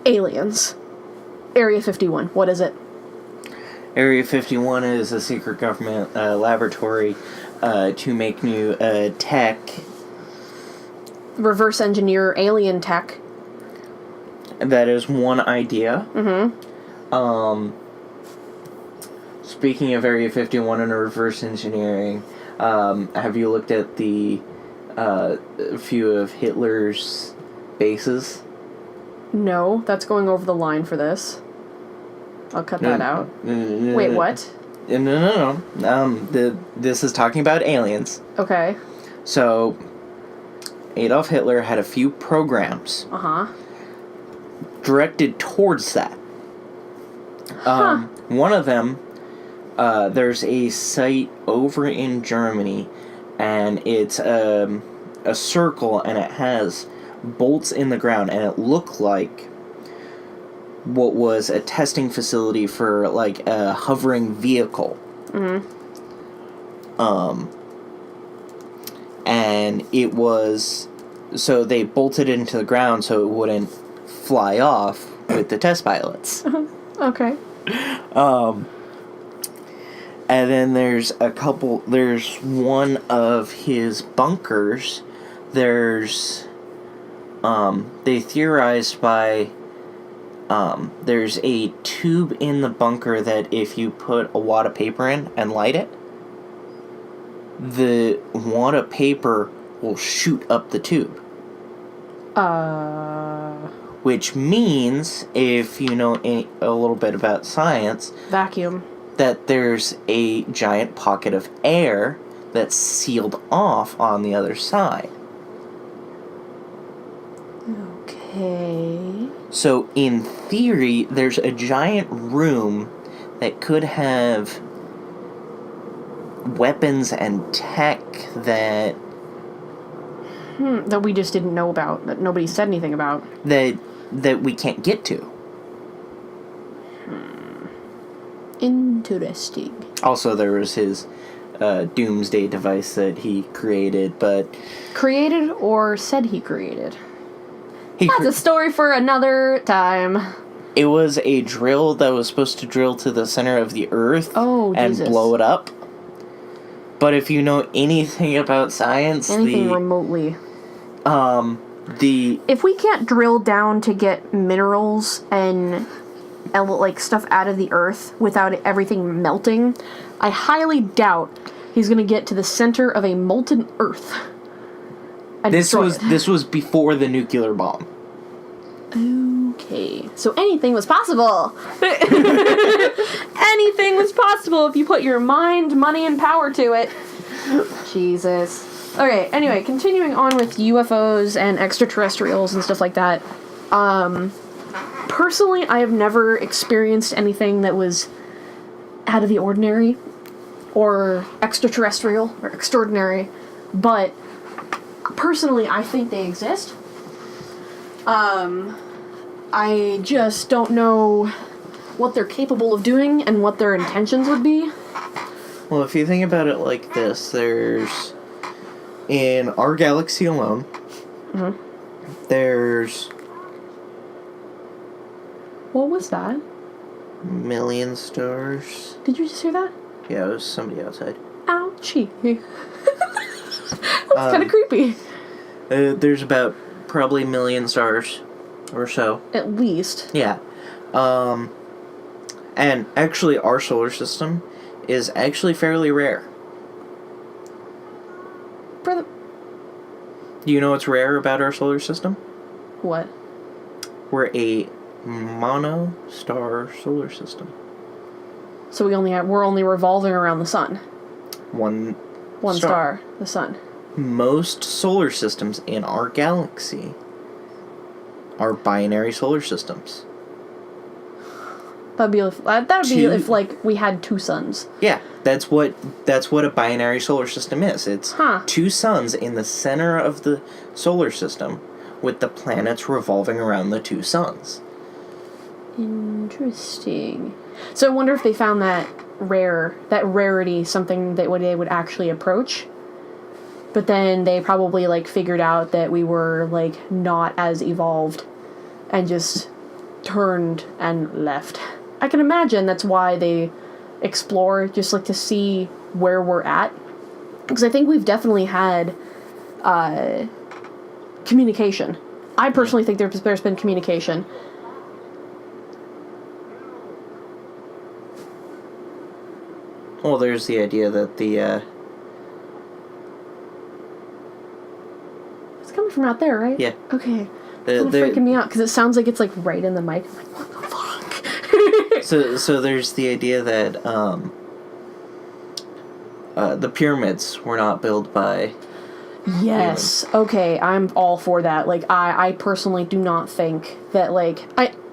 Aliens. Area 51. What is it? Area 51 is a secret government laboratory to make new tech. Reverse engineer alien tech. That is one idea. Speaking of Area 51 and reverse engineering, have you looked at the few of Hitler's bases? No, that's going over the line for this. I'll cut that out. Wait, what? No. This is talking about aliens. Okay. So, Adolf Hitler had a few programs directed towards that. One of them, there's a site over in Germany, and it's a circle, and it has bolts in the ground, and it looked like what was a testing facility for, like, a hovering vehicle. And it was... So they bolted it into the ground so it wouldn't fly off with the test pilots. Okay. And then there's one of his bunkers. There's... they theorized by... there's a tube in the bunker that if you put a wad of paper in and light it, the wad of paper will shoot up the tube. Which means, if you know a little bit about science... Vacuum. That there's a giant pocket of air that's sealed off on the other side. Okay. So, in theory, there's a giant room that could have weapons and tech that... that we just didn't know about, that nobody said anything about. That we can't get to. Interesting. Also, there was his doomsday device that he created, but... Created or said he created? That's a story for another time. It was a drill that was supposed to drill to the center of the earth and blow it up. But if you know anything about science... Anything remotely. If we can't drill down to get minerals and like stuff out of the earth without everything melting, I highly doubt he's going to get to the center of a molten earth. This was before the nuclear bomb. Okay. So anything was possible. Anything was possible if you put your mind, money, and power to it. Jesus. Okay, anyway, continuing on with UFOs and extraterrestrials and stuff like that. Personally, I have never experienced anything that was out of the ordinary or extraterrestrial or extraordinary, but personally, I think they exist. I just don't know what they're capable of doing and what their intentions would be. Well, if you think about it like this, there's... In our galaxy alone, there's... What was that? Million stars. Did you just hear that? Yeah, it was somebody outside. Ouchie. That's kind of creepy. There's about probably 1 million stars or so. At least. Yeah. And actually our solar system is actually fairly rare. Do you know what's rare about our solar system? What? We're a mono-star solar system. So we're only revolving around the sun. One star, the sun. Most solar systems in our galaxy are binary solar systems. That'd be if like we had two suns. Yeah, that's what a binary solar system is. It's two suns in the center of the solar system with the planets revolving around the two suns. Interesting. So I wonder if they found that rarity something that they would actually approach. But then they probably, like, figured out that we were, like, not as evolved and just turned and left. I can imagine that's why they explore, just, like, to see where we're at. Because I think we've definitely had communication. I personally think there's been communication. Well, there's the idea that the, It's coming from out there, right? Yeah. Okay. It's freaking me out, because it sounds like it's, like, right in the mic. I'm like, what the fuck? So there's the idea that, the pyramids were not built by... Yes. Okay, I'm all for that. Like, I personally do not think that, like...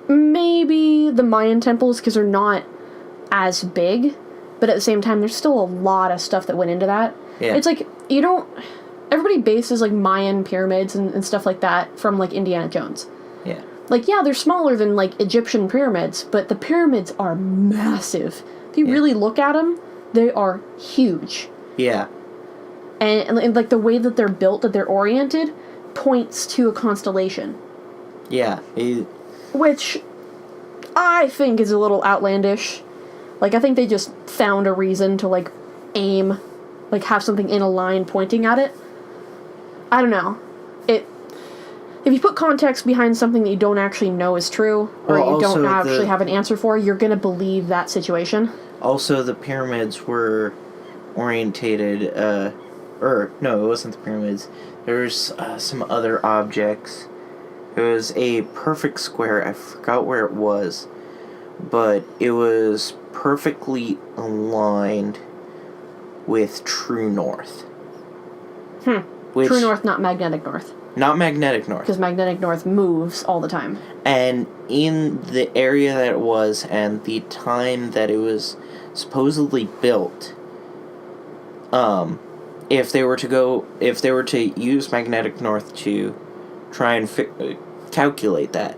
Maybe the Mayan temples, because they're not as big, but at the same time, there's still a lot of stuff that went into that. Yeah. It's like, you don't... Everybody bases, like, Mayan pyramids and stuff like that from, like, Indiana Jones. Yeah. Like, yeah, they're smaller than, like, Egyptian pyramids, but the pyramids are massive. If you really look at them, they are huge. Yeah. And, like, the way that they're built, that they're oriented, points to a constellation. Yeah. Which I think is a little outlandish. Like, I think they just found a reason to, like, aim, like, have something in a line pointing at it. I don't know. If you put context behind something that you don't actually know is true, or you don't actually have an answer for, you're going to believe that situation. Also, the pyramids were orientated, no, it wasn't the pyramids. There's some other objects. It was a perfect square. I forgot where it was, but it was perfectly aligned with true north. True north, not magnetic north. Not magnetic north. Because magnetic north moves all the time. And in the area that it was, and the time that it was supposedly built, if they were to use magnetic north to try and calculate that,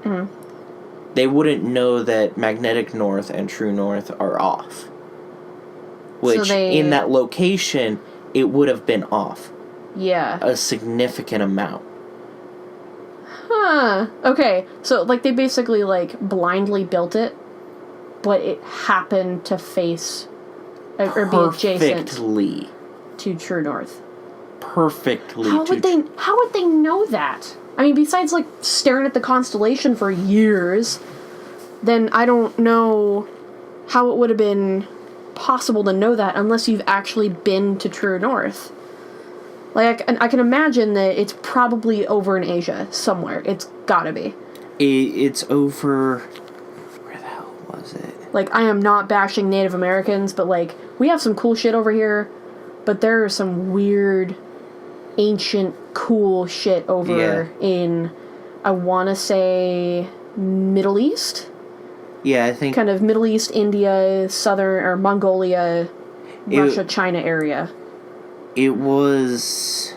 they wouldn't know that magnetic north and true north are off. Which, in that location, it would have been off. Yeah. A significant amount. Huh. Okay. So, like, they basically, like, blindly built it, but it happened to face or be adjacent to true north. Perfectly. How would they know that? I mean, besides, like, staring at the constellation for years, then I don't know how it would have been possible to know that unless you've actually been to true north. Like, I can imagine that it's probably over in Asia somewhere. It's gotta be. It's over... Where the hell was it? Like, I am not bashing Native Americans, but, like, we have some cool shit over here, but there is some weird, ancient, cool shit over in, I want to say, Middle East? Yeah, I think... Kind of Middle East, India, Southern, or Mongolia, Russia, China area. It was...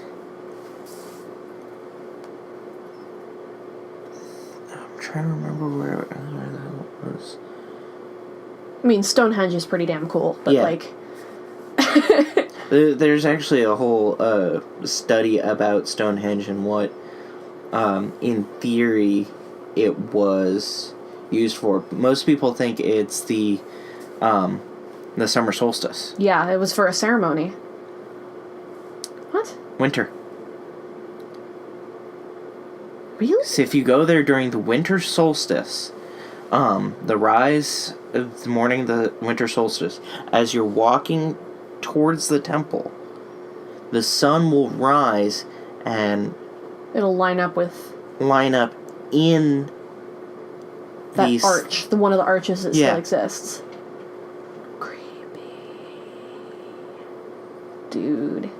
I'm trying to remember where that was. I mean, Stonehenge is pretty damn cool, but, like... There's actually a whole study about Stonehenge and what, in theory, it was used for. Most people think it's the summer solstice. Yeah, it was for a ceremony. What? Winter. Really? So if you go there during the winter solstice, the rise of the morning of the winter solstice, as you're walking towards the temple, the sun will rise and it'll line up in that arch, one of the arches that still exists. Creepy, dude.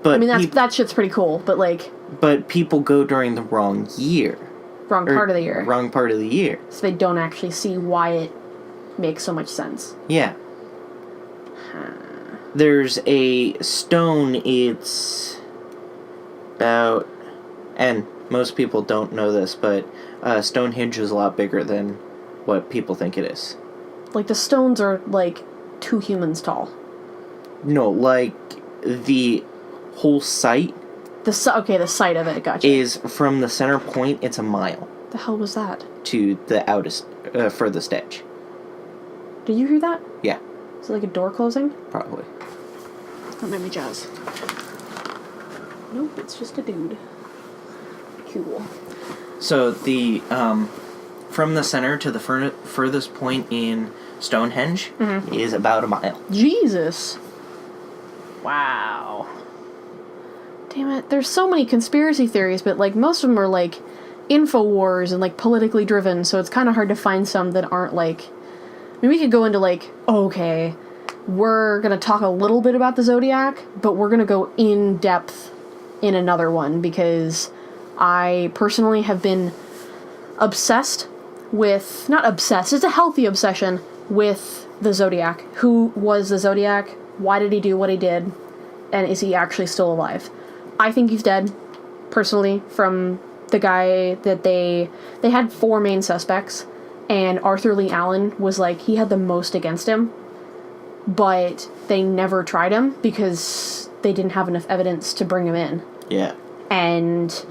But I mean, that shit's pretty cool, but like... But people go during the wrong year. Wrong part of the year. Wrong part of the year. So they don't actually see why it makes so much sense. Yeah. There's a stone, it's about... And most people don't know this, but Stonehenge is a lot bigger than what people think it is. Like, the stones are, like, 2 humans tall. No, like, the whole site The site of it, gotcha. is from the center point, it's a mile The hell was that? to the furthest edge. Did you hear that? Yeah, Is it like a door closing? probably. Don't make me jazz. Nope, it's just a dude. Cool. So the from the center to the furthest point in Stonehenge is about a mile. Jesus. Wow. Damn it. There's so many conspiracy theories, but like most of them are like InfoWars and like politically driven, so it's kind of hard to find some that aren't like. I mean, we could go into like, okay, we're gonna talk a little bit about the Zodiac, but we're gonna go in depth in another one because I personally have been obsessed with, not obsessed, it's a healthy obsession with the Zodiac. Who was the Zodiac? Why did he do what he did? And is he actually still alive? I think he's dead, personally, from the guy that they had 4 main suspects, and Arthur Lee Allen was like, he had the most against him, but they never tried him because they didn't have enough evidence to bring him in. Yeah. And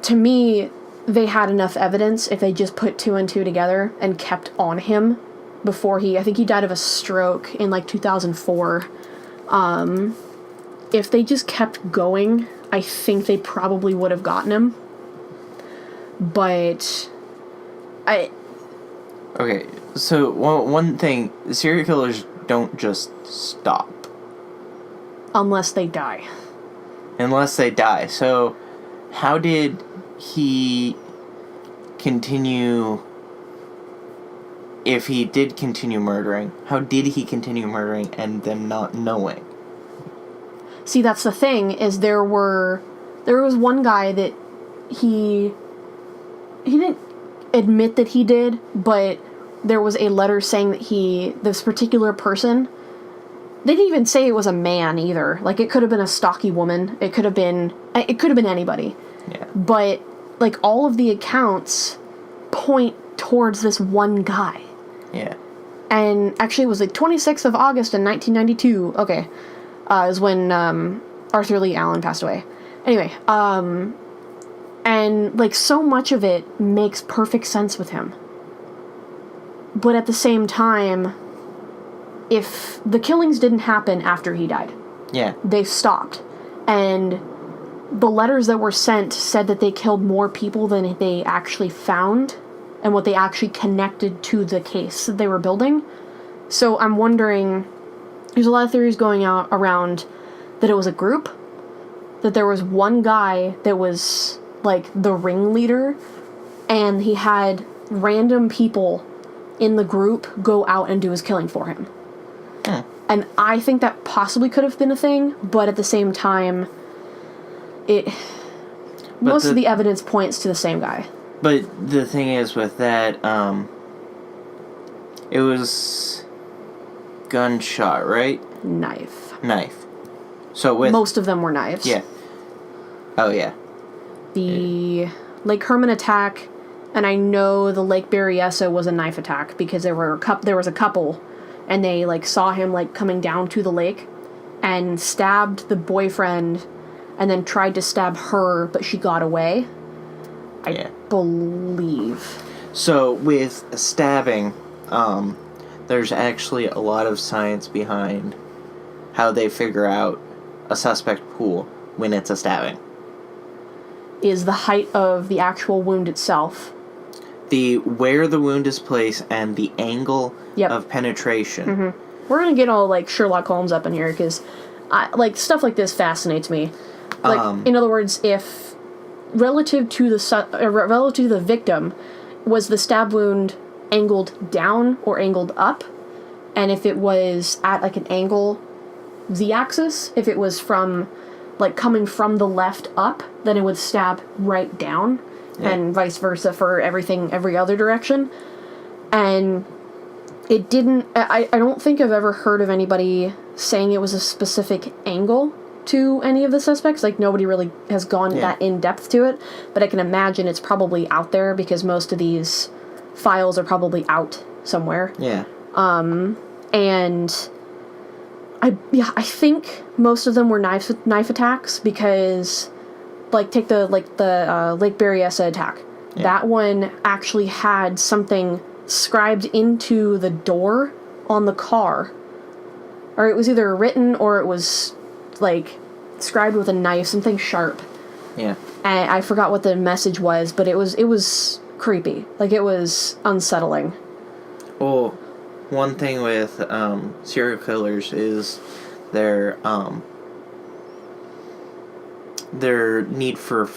to me, they had enough evidence if they just put 2 and 2 together and kept on him before I think he died of a stroke in like 2004. If they just kept going, I think they probably would have gotten him. But Okay, so one thing, serial killers don't just stop. Unless they die. Unless they die. So, how did he continue... If he did continue murdering, how did he continue murdering and them not knowing? See, that's the thing, is there was one guy that he didn't admit that he did, but there was a letter saying that this particular person, they didn't even say it was a man either. Like, it could have been a stocky woman. It could have been anybody. Yeah. But, like, all of the accounts point towards this one guy. Yeah. And actually it was like 26th of August in 1992. Okay. Is when Arthur Lee Allen passed away. Anyway, and like so much of it makes perfect sense with him. But at the same time, if the killings didn't happen after he died, Yeah. they stopped. And the letters that were sent said that they killed more people than they actually found and what they actually connected to the case that they were building. So I'm wondering, there's a lot of theories going out around that it was a group, that there was one guy that was like the ringleader, and he had random people in the group go out and do his killing for him. And I think that possibly could have been a thing, but at the same time, most of the evidence points to the same guy. But the thing is with that, it was gunshot, right? Knife. So with... Most of them were knives. Yeah. Oh, yeah. The Lake Herman attack, and I know the Lake Berryessa was a knife attack because there was a couple, and they like saw him like coming down to the lake, and stabbed the boyfriend, and then tried to stab her, but she got away. I believe. So with stabbing, there's actually a lot of science behind how they figure out a suspect pool when it's a stabbing. Is the height of the actual wound itself. Where the wound is placed and the angle of penetration. Mm-hmm. We're gonna get all like Sherlock Holmes up in here because like stuff like this fascinates me. Like in other words, if relative to the victim, was the stab wound angled down or angled up? And if it was at like an angle z-axis, if it was from like coming from the left up, then it would stab right down, and vice versa for every other direction. And it didn't, I don't think I've ever heard of anybody saying it was a specific angle to any of the suspects. Like, nobody really has gone that in-depth to it, but I can imagine it's probably out there because most of these files are probably out somewhere. Yeah. And I think most of them were knife attacks because, like, take the Lake Berryessa attack. Yeah. That one actually had something scribed into the door on the car. Or it was either written or it was, like, scribed with a knife, something sharp. Yeah. And I forgot what the message was, but it was creepy. Like, it was unsettling. Well, one thing with serial killers is their need for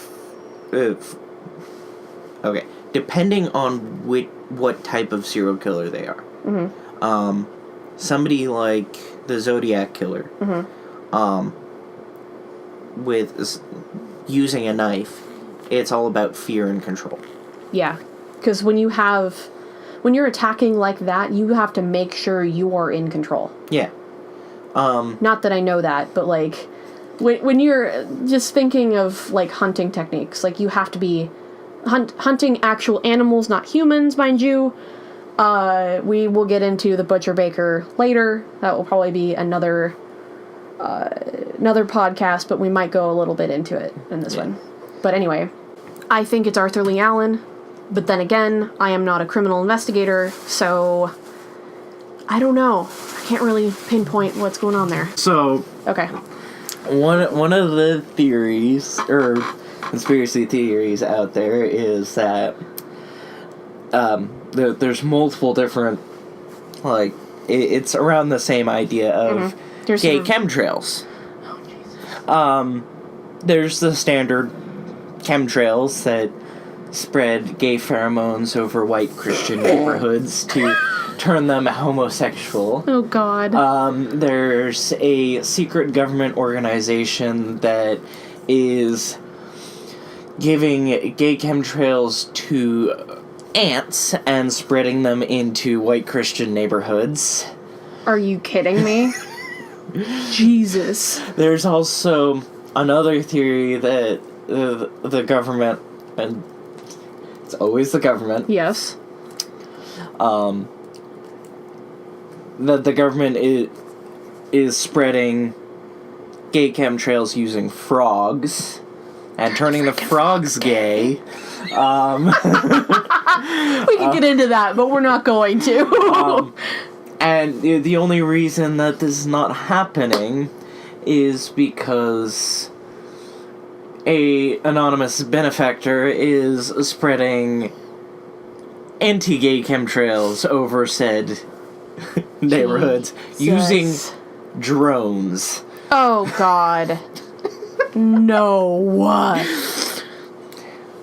okay, depending on what type of serial killer they are. Mm-hmm. Somebody like the Zodiac killer, mm-hmm. With using a knife, it's all about fear and control. Yeah, because when you're attacking like that, you have to make sure you are in control. Yeah. Not that I know that, but, like, when you're just thinking of, like, hunting techniques, like, you have to be hunting actual animals, not humans, mind you. We will get into the Butcher Baker later. That will probably be another podcast, but we might go a little bit into it in this one. But anyway, I think it's Arthur Lee Allen. But then again, I am not a criminal investigator, so I don't know. I can't really pinpoint what's going on there. So, okay. One of the theories, or conspiracy theories out there, is that there's multiple different, like, it's around the same idea of gay chemtrails. Oh, Jesus. There's the standard chemtrails that spread gay pheromones over white Christian neighborhoods to turn them homosexual. Oh, God. There's a secret government organization that is giving gay chemtrails to ants and spreading them into white Christian neighborhoods. Are you kidding me? Jesus. There's also another theory that the government, and it's always the government. Yes. That the government is spreading gay chemtrails using frogs and turning the frogs gay. We can get into that, but we're not going to. And the only reason that this is not happening is because a anonymous benefactor is spreading anti-gay chemtrails over said neighborhoods using drones. Oh, God. No.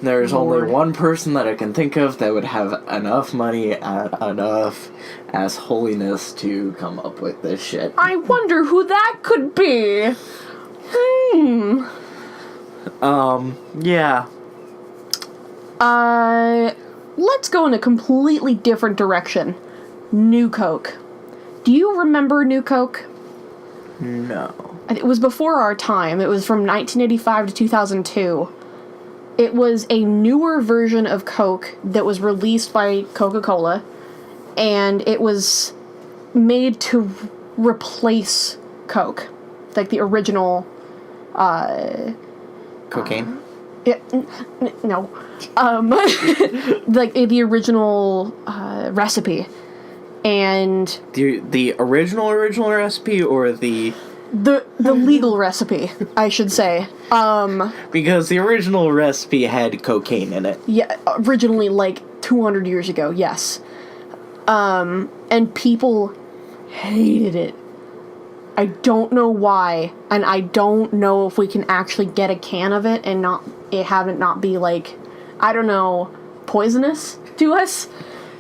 There's only one person that I can think of that would have enough money and enough as holiness to come up with this shit. I wonder who that could be. Yeah. Let's go in a completely different direction. New Coke. Do you remember New Coke? No. It was before our time. It was from 1985 to 2002. It was a newer version of Coke that was released by Coca-Cola, and it was made to replace Coke. Like the original, cocaine? No. Like the original recipe. And the original recipe, or the legal recipe, I should say. Because the original recipe had cocaine in it. Yeah, originally, like 200 years ago, yes. And people hated it. I don't know why, and I don't know if we can actually get a can of it and have it not be, like, I don't know, poisonous to us.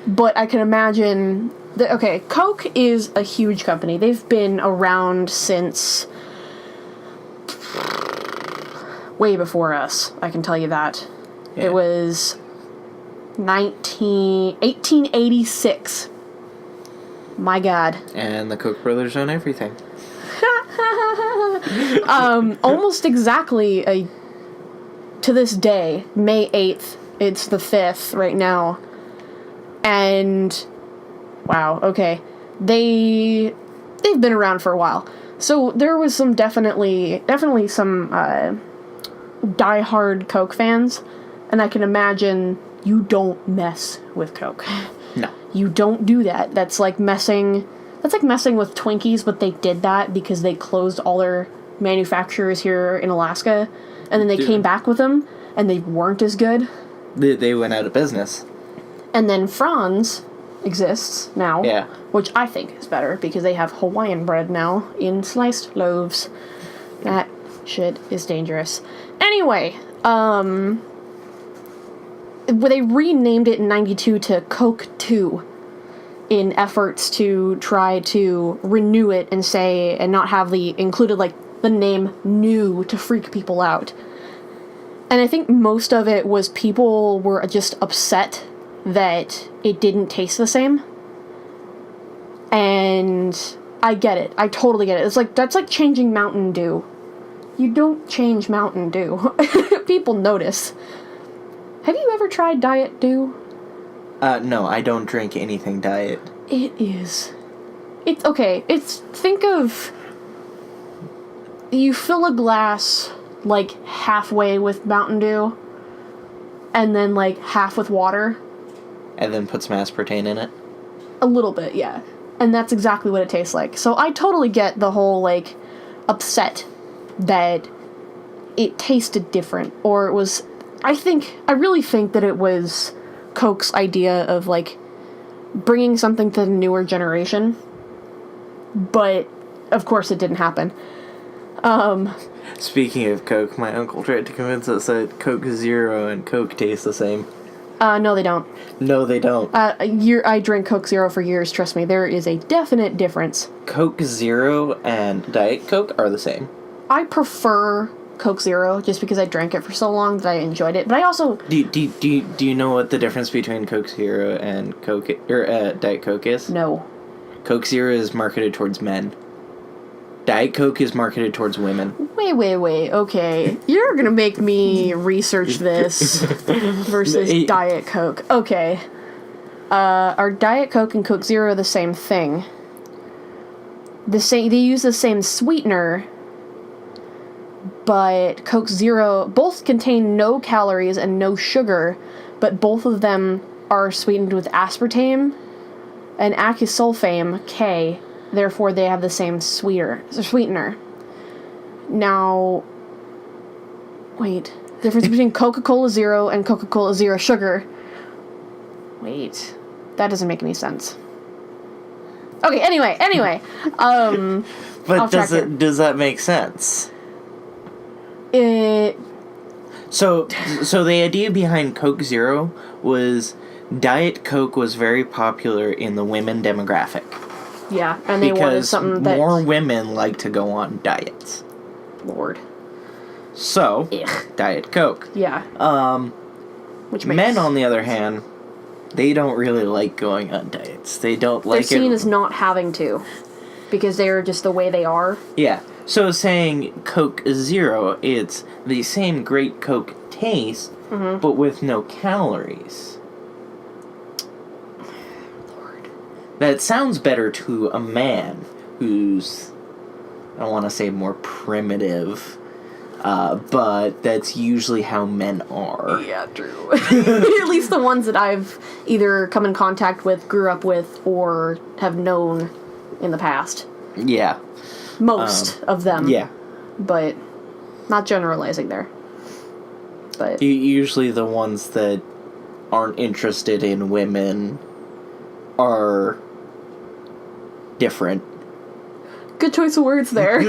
But I can imagine okay, Coke is a huge company. They've been around since way before us, I can tell you that. Yeah. It was 1886. My God. And the Koch brothers own everything. Almost exactly to this day, May 8th, it's the 5th right now. And wow, okay. They've been around for a while. So there was some definitely some die-hard Coke fans, and I can imagine you don't mess with Coke. No. You don't do that. That's like messing with Twinkies, but they did that because they closed all their manufacturers here in Alaska, and then they came back with them, and they weren't as good. They went out of business. And then Franz exists now, Yeah. which I think is better because they have Hawaiian bread now in sliced loaves. That shit is dangerous. Anyway, they renamed it in 92 to Coke 2 in efforts to try to renew it and not have included the name new to freak people out. And I think most of it was people were just upset that it didn't taste the same. And I get it. I totally get it. It's that's like changing Mountain Dew. You don't change Mountain Dew. People notice. Have you ever tried Diet Dew? No, I don't drink anything diet. It is. It's okay. Think of, you fill a glass halfway with Mountain Dew, and then half with water. And then put some aspartame in it? A little bit, yeah. And that's exactly what it tastes like. So I totally get the whole upset that it tasted different, or it was. I really think that it was Coke's idea of bringing something to the newer generation, but of course it didn't happen. Speaking of Coke, my uncle tried to convince us that Coke Zero and Coke taste the same. No, they don't. No, they don't. I drank Coke Zero for years, trust me. There is a definite difference. Coke Zero and Diet Coke are the same. I prefer Coke Zero just because I drank it for so long that I enjoyed it. But I also... Do you know what the difference between Coke Zero and Diet Coke is? No. Coke Zero is marketed towards men. Diet Coke is marketed towards women. Wait, okay. You're gonna make me research this versus Diet Coke. Okay. Are Diet Coke and Coke Zero the same thing? They use the same sweetener, but Coke Zero, both contain no calories and no sugar, but both of them are sweetened with aspartame and acesulfame, K. Therefore, they have the same sweetener. Now, wait. Difference between Coca-Cola Zero and Coca-Cola Zero Sugar. Wait. That doesn't make any sense. Okay, anyway. But does that make sense? So the idea behind Coke Zero was Diet Coke was very popular in the women demographic. Yeah, and they wanted something that... more women like to go on diets. Lord. So, Diet Coke. Yeah. Which makes... Men, on the other hand, they don't really like going on diets. They don't like it... They're seen as not having to. Because they're just the way they are. Yeah. So saying Coke Zero, it's the same great Coke taste, but with no calories. That sounds better to a man who's, I don't want to say more primitive, but that's usually how men are. Yeah, true. At least the ones that I've either come in contact with, grew up with, or have known in the past. Yeah. Most of them. Yeah. But not generalizing there. But usually the ones that aren't interested in women are different. Good choice of words there.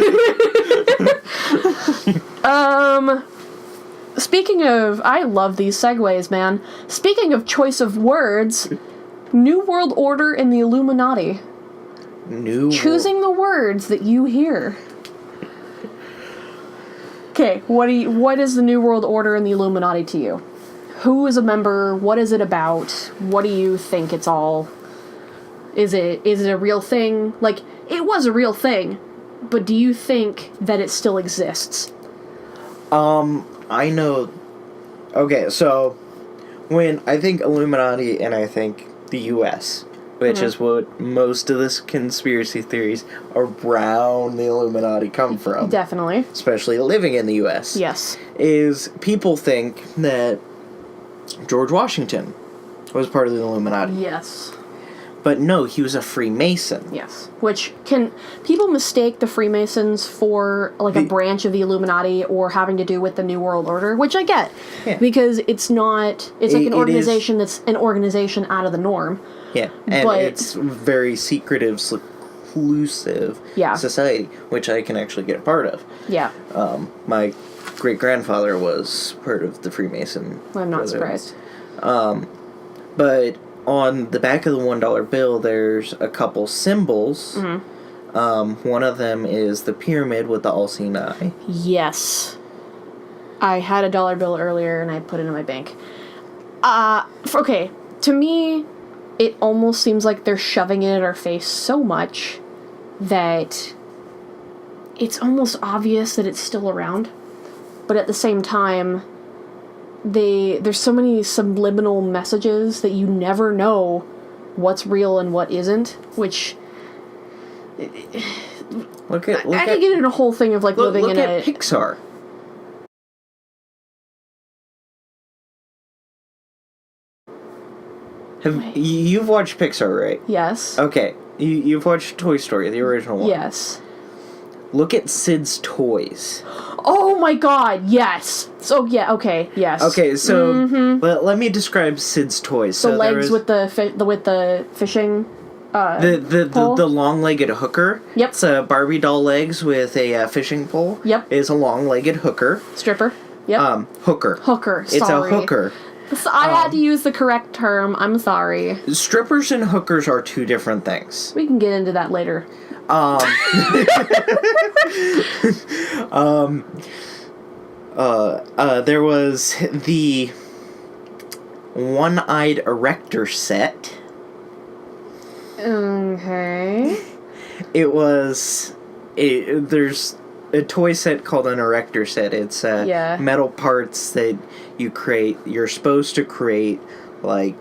Speaking of, I love these segues, man. Speaking of choice of words, New World Order and the Illuminati. Choosing the words that you hear. Okay, what is the New World Order and the Illuminati to you? Who is a member? What is it about? What do you think it's all? Is it a real thing? It was a real thing, but do you think that it still exists? I know... Okay, so, when I think Illuminati and I think the U.S., which is what most of the conspiracy theories around the Illuminati come from. Definitely. Especially living in the U.S. Yes. Is people think that George Washington was part of the Illuminati. Yes. But no, he was a Freemason. Yes. Which people mistake the Freemasons for like a branch of the Illuminati or having to do with the New World Order, which I get. Yeah. Because it's like an organization that's an organization out of the norm. Yeah. And it's very secretive, seclusive society, which I can actually get a part of. Yeah. My great-grandfather was part of the Freemason. I'm not surprised. But on the back of the $1 bill, there's a couple symbols. Mm-hmm. One of them is the pyramid with the all-seeing eye. Yes. I had a $1 bill earlier, and I put it in my bank. Okay, to me, it almost seems like they're shoving it in our face so much that it's almost obvious that it's still around. But at the same time, there's so many subliminal messages that you never know what's real and what isn't, which I could get in a whole thing of like living in at Pixar. You've watched Pixar, right? Yes. Okay, you've watched Toy Story, the original one. Yes. Look at Sid's toys. Oh my god, yes. So, yeah, okay, yes. Okay, so let me describe Sid's toys. The legs with the fishing the long-legged hooker. Yep. It's Barbie doll legs with a fishing pole. Yep. Is a long-legged hooker. Stripper. Yep. Hooker. Hooker, sorry. It's a hooker. So I had to use the correct term. I'm sorry. Strippers and hookers are two different things. We can get into that later. There was the one-eyed erector set. Okay. There's a toy set called an erector set. It's metal parts that you're supposed to create, like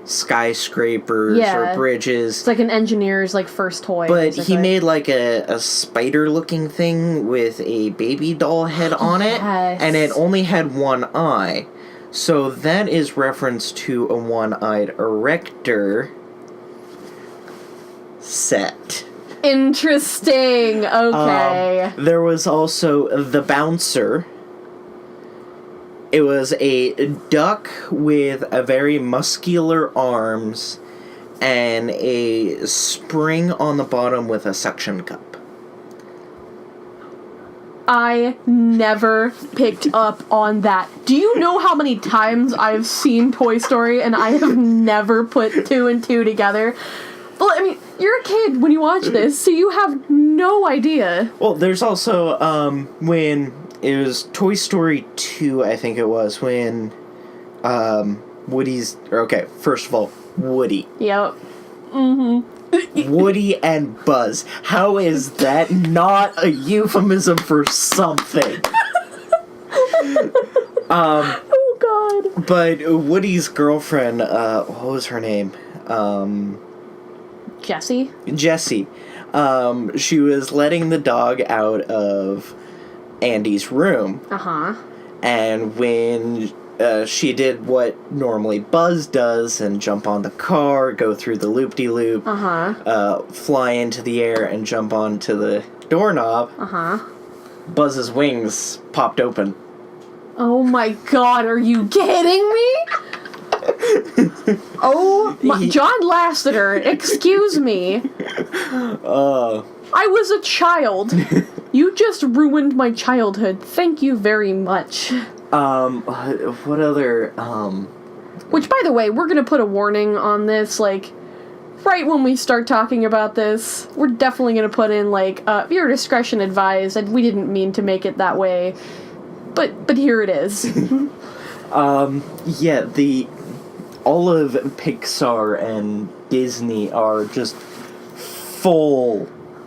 skyscrapers or bridges. It's like an engineer's first toy. But basically. he made a spider-looking thing with a baby doll head on it, and it only had one eye. So that is reference to a one-eyed erector set. Interesting. Okay. There was also the bouncer. It was a duck with a very muscular arms and a spring on the bottom with a suction cup. I never picked up on that. Do you know how many times I've seen Toy Story and I have never put two and two together? Well, I mean, you're a kid when you watch this, so you have no idea. Well, there's also, when it was Toy Story 2, I think it was, when, first of all, Woody. Yep. Mm-hmm. Woody and Buzz. How is that not a euphemism for something? Oh, God. But Woody's girlfriend, what was her name? Jessie. She was letting the dog out of Andy's room. Uh-huh. And when she did what normally Buzz does and jump on the car, go through the loop-de-loop, fly into the air and jump onto the doorknob, Buzz's wings popped open. Oh my god, are you kidding me? Oh my... John Lasseter, excuse me. I was a child. You just ruined my childhood. Thank you very much. What other, Which, by the way, we're gonna put a warning on this, right when we start talking about this. We're definitely gonna put in, viewer discretion advised, and we didn't mean to make it that way. But here it is. All of Pixar and Disney are just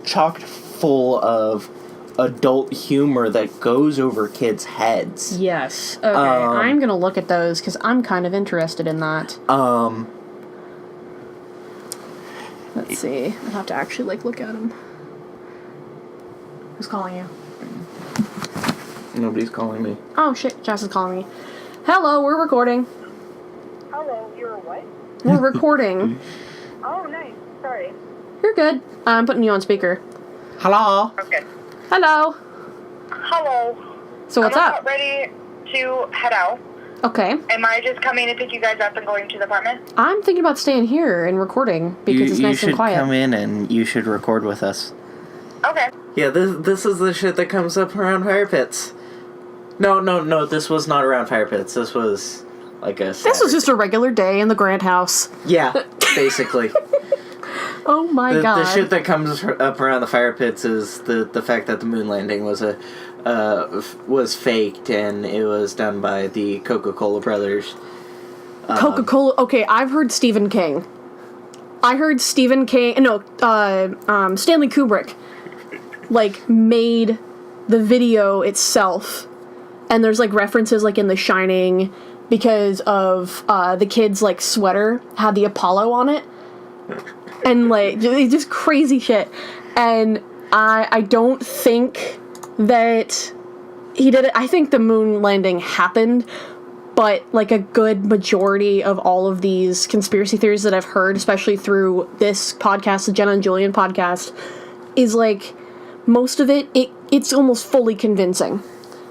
chock full of adult humor that goes over kids' heads. Yes. Okay, I'm gonna look at those because I'm kind of interested in that. Let's see. I have to actually, like, look at him. Who's calling you? Nobody's calling me. Oh, shit. Jess is calling me. Hello, we're recording. Hello, you're what? We're recording. Oh, nice. Sorry. You're good. I'm putting you on speaker. Hello. Okay. Hello. Hello. So what's I'm up? about ready to head out. Okay. Am I just coming to pick you guys up and going to the apartment? I'm thinking about staying here and recording because it's nice and quiet. You should come in and you should record with us. Okay. Yeah, this is the shit that comes up around fire pits. No, this was not around fire pits. This was like a Saturday. This was just a regular day in the Grant house. Yeah, basically. Oh my god. The shit that comes up around the fire pits is the fact that the moon landing was faked and it was done by the Coca-Cola brothers. Coca-Cola. Okay, I've heard Stephen King. I heard Stephen King. No, Stanley Kubrick, like, made the video itself, and there's like references like in The Shining because of the kid's like sweater had the Apollo on it, and like just crazy shit. And I don't think that he did it. I think the moon landing happened. But, like, a good majority of all of these conspiracy theories that I've heard, especially through this podcast, the Jenna and Julian podcast, is, like, most of it's almost fully convincing.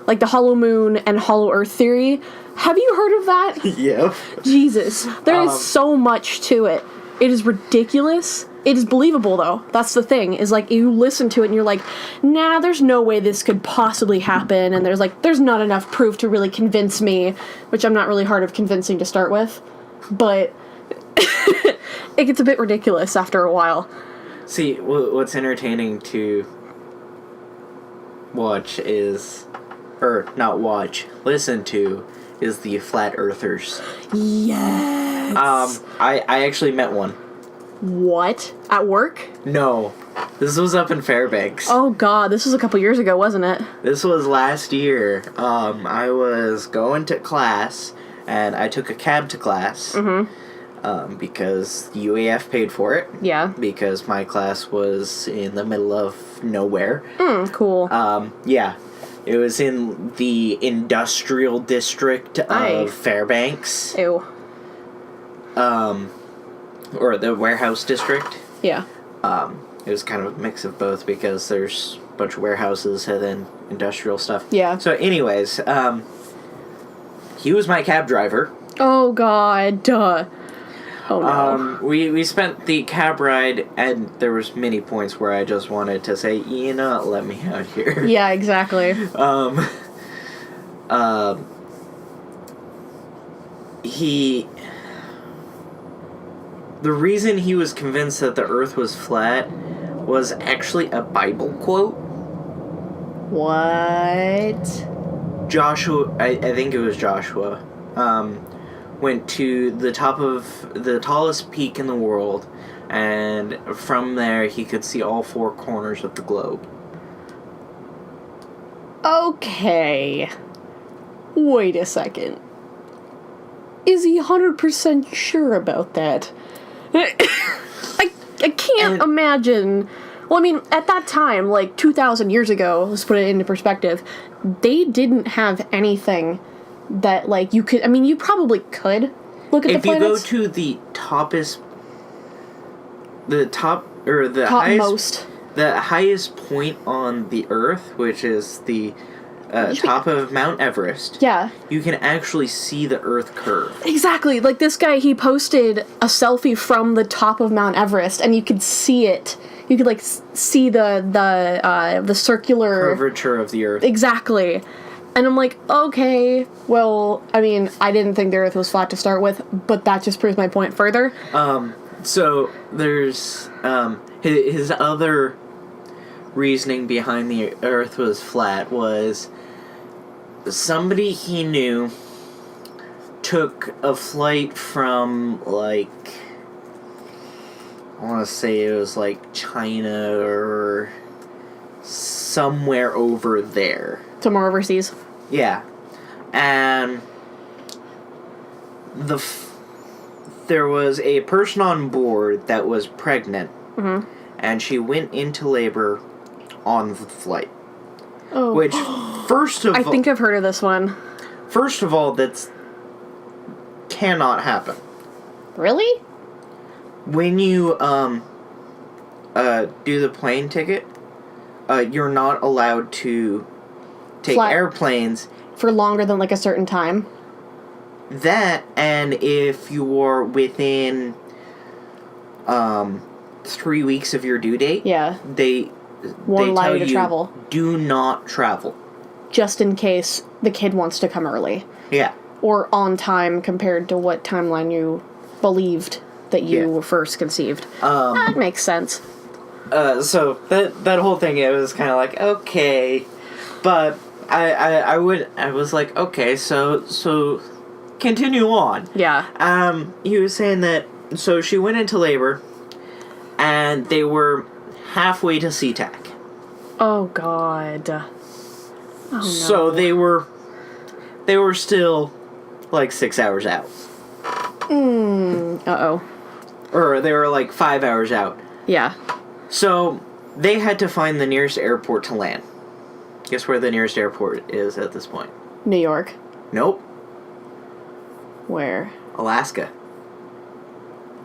Like, the hollow moon and hollow earth theory. Have you heard of that? Yep. Jesus. There is so much to it. It is ridiculous. It is believable, though. That's the thing, is, like, you listen to it and you're like, nah, there's no way this could possibly happen, and there's not enough proof to really convince me, which I'm not really hard of convincing to start with, but it gets a bit ridiculous after a while. See, what's entertaining to watch is, or not watch, listen to, is the flat earthers. Yes! I actually met one. What? At work? No. This was up in Fairbanks. Oh god, this was a couple years ago, wasn't it? This was last year. I was going to class, and I took a cab to class. Mm-hmm. Because UAF paid for it. Yeah. Because my class was in the middle of nowhere. Cool. Yeah. It was in the industrial district of Fairbanks. Ew. Or the warehouse district. Yeah. It was kind of a mix of both because there's a bunch of warehouses and then industrial stuff. Yeah. So anyways, he was my cab driver. Oh god. Duh. Oh no. We spent the cab ride, and there was many points where I just wanted to say, you know, let me out here. Yeah, exactly. The reason he was convinced that the earth was flat was actually a Bible quote. What? Joshua, I think it was Joshua, went to the top of the tallest peak in the world, and from there he could see all four corners of the globe. Okay. Wait a second. Is he 100% sure about that? I can't imagine. Well, I mean, at that time, like 2,000 years ago, let's put it into perspective, they didn't have anything that, like, you could. I mean, you probably could look at the planets. If you go to the highest point on the Earth, which is the top of Mount Everest, yeah, you can actually see the Earth curve. Exactly. Like, this guy, he posted a selfie from the top of Mount Everest, and you could see it. You could, like, see the circular curvature of the Earth. Exactly. And I'm like, okay, well, I mean, I didn't think the Earth was flat to start with, but that just proves my point further. So there's his other reasoning behind the Earth was flat was somebody he knew took a flight from, like, I want to say it was like China or somewhere over there. Somewhere overseas. Yeah. And there was a person on board that was pregnant and she went into labor on the flight. Oh. Which, first of all... I think I've heard of this one. First of all, that's... cannot happen. Really? When you, do the plane ticket, you're not allowed to take airplanes... For longer than, like, a certain time? That, and if you're within, 3 weeks of your due date... Yeah. They allow tell you to travel. Do not travel. Just in case the kid wants to come early. Yeah. Or on time compared to what timeline you believed that you were first conceived. That makes sense. So that whole thing, it was kind of like, okay, but I was like, okay, so continue on. Yeah. He was saying that, so she went into labor, and they were halfway to SeaTac. Oh, God. Oh, no. So they were still, like, 6 hours out. Uh-oh. Or they were, like, 5 hours out. Yeah. So they had to find the nearest airport to land. Guess where the nearest airport is at this point? New York. Nope. Where? Alaska.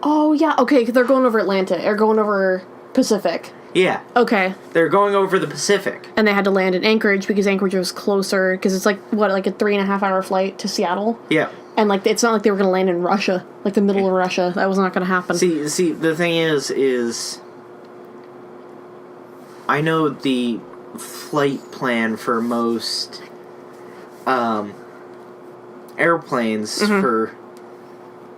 Oh, yeah. Okay, they're going over Atlantic. Or going over Pacific. Yeah. Okay. They're going over the Pacific. And they had to land in Anchorage because Anchorage was closer. Because it's like, what, like a 3.5 hour flight to Seattle? Yeah. And, like, it's not like they were going to land in Russia. Like, the middle of Russia. That was not going to happen. See, the thing is... I know the flight plan for most airplanes for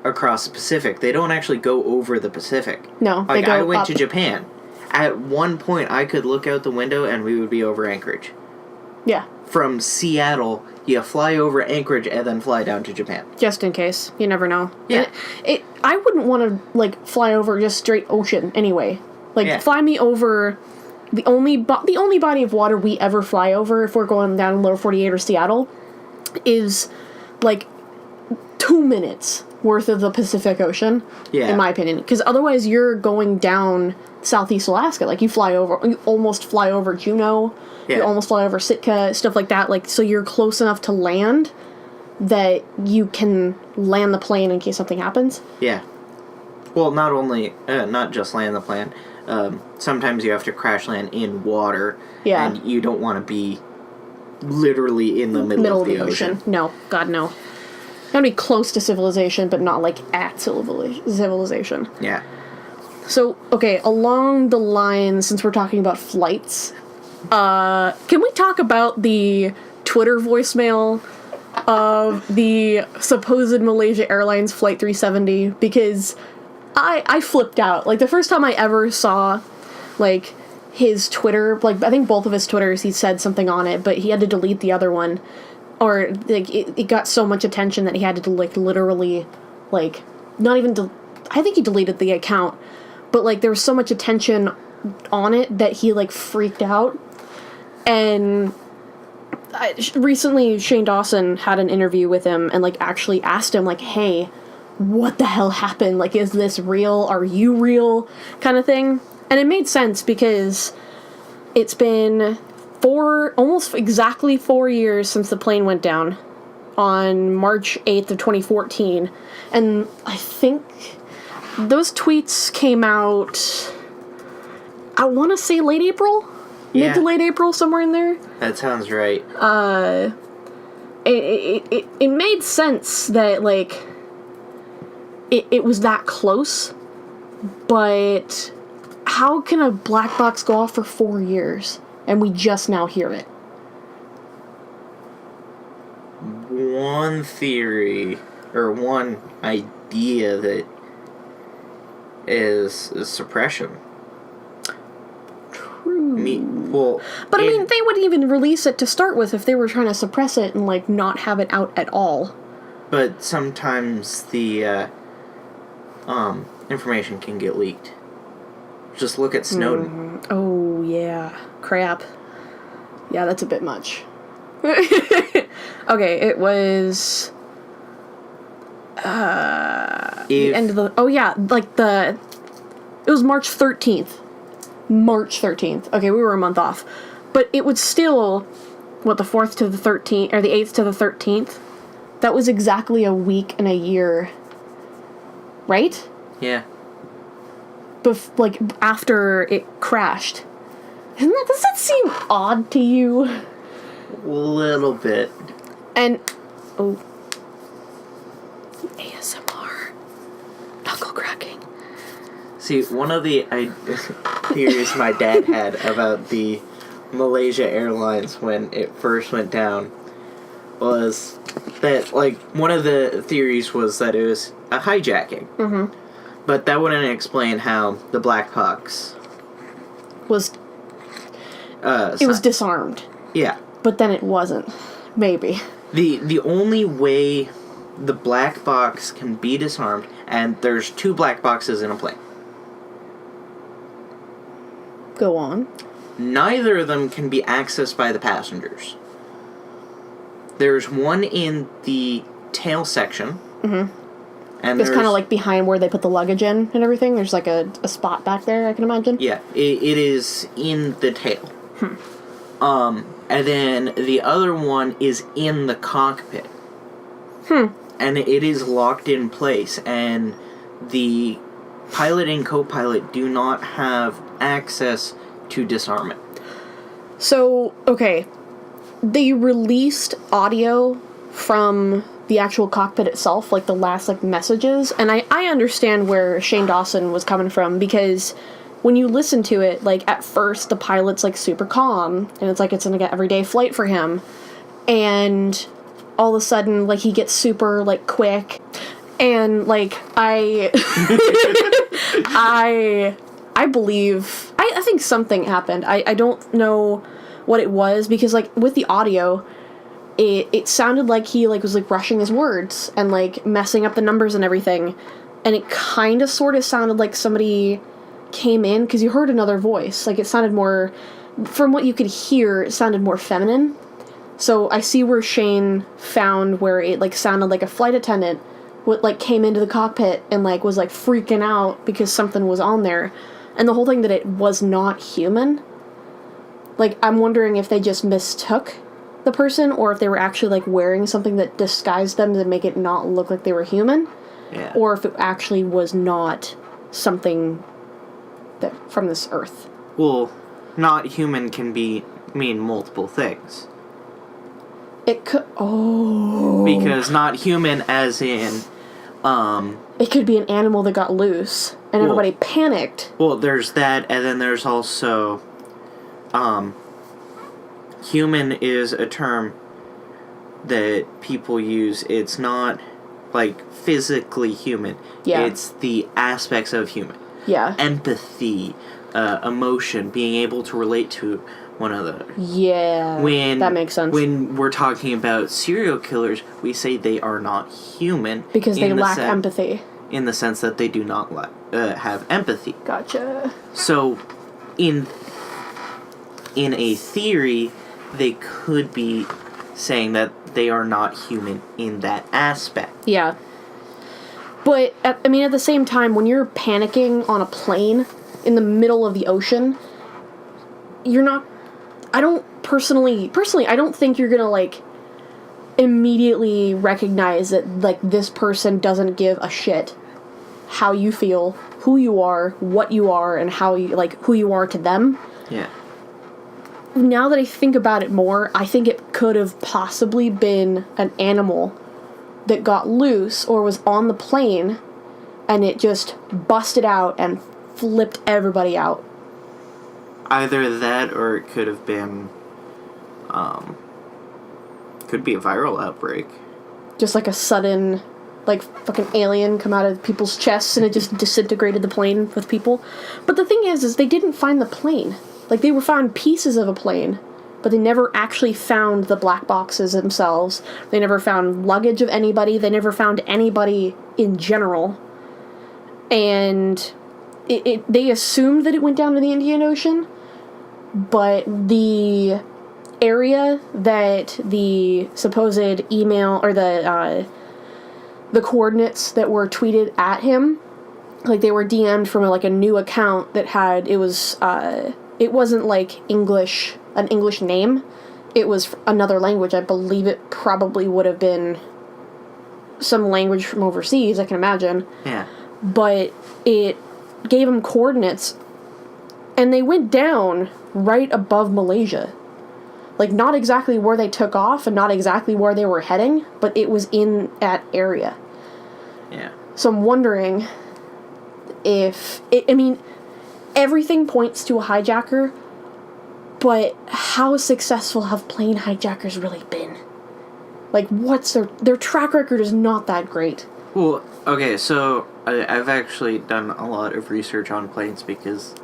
across the Pacific. They don't actually go over the Pacific. No, like, they go I went up. to Japan. At one point, I could look out the window and we would be over Anchorage. Yeah. From Seattle, you fly over Anchorage and then fly down to Japan. Just in case. You never know. Yeah. I wouldn't want to, like, fly over just straight ocean anyway. Like, fly me over... The only body of water we ever fly over, if we're going down in Lower 48 or Seattle, is, like, 2 minutes worth of the Pacific Ocean, in my opinion. Because otherwise you're going down Southeast Alaska. Like, you almost fly over Juneau, you almost fly over Sitka, stuff like that. Like, so you're close enough to land that you can land the plane in case something happens. Yeah. Well, not just land the plane. Sometimes you have to crash land in water. Yeah. And you don't want to be literally in the middle of the ocean. No. God, no. You want to be close to civilization, but not, like, at civilization. Yeah. So, okay, along the line, since we're talking about flights, can we talk about the Twitter voicemail of the supposed Malaysia Airlines Flight 370? Because I flipped out. Like, the first time I ever saw, like, his Twitter, like, I think both of his Twitters, he said something on it, but he had to delete the other one. Or, like, it got so much attention that he had to, like, literally, like, not even, I think he deleted the account, but, like, there was so much attention on it that he, like, freaked out. And recently, Shane Dawson had an interview with him and, like, actually asked him, like, hey, what the hell happened? Like, is this real? Are you real? Kind of thing. And it made sense because it's been almost exactly 4 years since the plane went down on March 8th of 2014. And I think those tweets came out, I want to say late April? Yeah. Mid to late April, somewhere in there. That sounds right. It made sense that, like, it was that close, but how can a black box go off for 4 years and we just now hear it? One theory, or one idea that is suppression. True. But I mean, they wouldn't even release it to start with if they were trying to suppress it and, like, not have it out at all. But sometimes the information can get leaked. Just look at Snowden. Oh, yeah. Crap. Yeah, that's a bit much. Okay, it was... the end of the... Oh, yeah, like, the It was March 13th. March 13th. Okay, we were a month off. But it would still, what, the 4th to the 13th, or the 8th to the 13th? That was exactly a week and a year. Right? Yeah. Like, after it crashed. Does that seem odd to you? A little bit. And, oh. ASMR. Knuckle cracking. See, one of the theories my dad had about the Malaysia Airlines when it first went down was that, like, one of the theories was that it was a hijacking. Mm-hmm. But that wouldn't explain how the black box was... it was disarmed. Yeah. But then it wasn't. Maybe. The only way the black box can be disarmed, and there's 2 black boxes in a plane. Go on. Neither of them can be accessed by the passengers. There's one in the tail section. Mm-hmm. And it's kind of like behind where they put the luggage in and everything. There's like a spot back there, I can imagine. Yeah, it is in the tail. And then the other one is in the cockpit. And it is locked in place, and the pilot and co-pilot do not have access to disarm it. So, okay. They released audio from the actual cockpit itself, like the last, like, messages, and I understand where Shane Dawson was coming from, because when you listen to it, like, at first, the pilot's, like, super calm, and it's like it's an everyday flight for him, and all of a sudden, like, he gets super, like, quick, and, like, I believe, I think something happened. I don't know what it was, because, like, with the audio, it sounded like he, like, was, like, rushing his words, and, like, messing up the numbers and everything, and it kind of sort of sounded like somebody came in, because you heard another voice, like, it sounded more, from what you could hear, it sounded more feminine. So I see where Shane found where it, like, sounded like a flight attendant like, came into the cockpit and, like, was, like, freaking out because something was on there. And the whole thing that it was not human. Like, I'm wondering if they just mistook the person, or if they were actually, like, wearing something that disguised them to make it not look like they were human. Yeah. Or if it actually was not something that from this earth. Well, not human can mean multiple things. It could... Oh. Because not human as in... It could be an animal that got loose, and everybody panicked. Well, there's that, and then there's also... human is a term that people use. It's not, like, physically human. Yeah. It's the aspects of human. Yeah. Empathy, emotion, being able to relate to one another. Yeah, that makes sense. When we're talking about serial killers, we say they are not human. Because they lack empathy. In the sense that they do not have empathy. Gotcha. So, in a theory, they could be saying that they are not human in that aspect. Yeah. But, at the same time, when you're panicking on a plane in the middle of the ocean, you're not... Personally, I don't think you're gonna, like, immediately recognize that, like, this person doesn't give a shit how you feel, who you are, what you are, and how you, like, who you are to them. Yeah. Now that I think about it more, I think it could have possibly been an animal that got loose or was on the plane, and it just busted out and flipped everybody out. Either that, or it could have been, could be a viral outbreak. Just like a sudden, like, fucking alien come out of people's chests and it just disintegrated the plane with people. But the thing is they didn't find the plane. Like, they were found pieces of a plane, but they never actually found the black boxes themselves. They never found luggage of anybody. They never found anybody in general. And they assumed that it went down to the Indian Ocean, but the area that the supposed email, or the coordinates that were tweeted at him like, they were DM'd from, like, a new account that had, it wasn't, like, an English name. It was another language. I believe it probably would have been some language from overseas, I can imagine. Yeah. But it gave them coordinates, and they went down right above Malaysia. Like, not exactly where they took off and not exactly where they were heading, but it was in that area. Yeah. So I'm wondering if... everything points to a hijacker, but how successful have plane hijackers really been? Like, what's their track record is not that great. Well, okay, so I've actually done a lot of research on planes because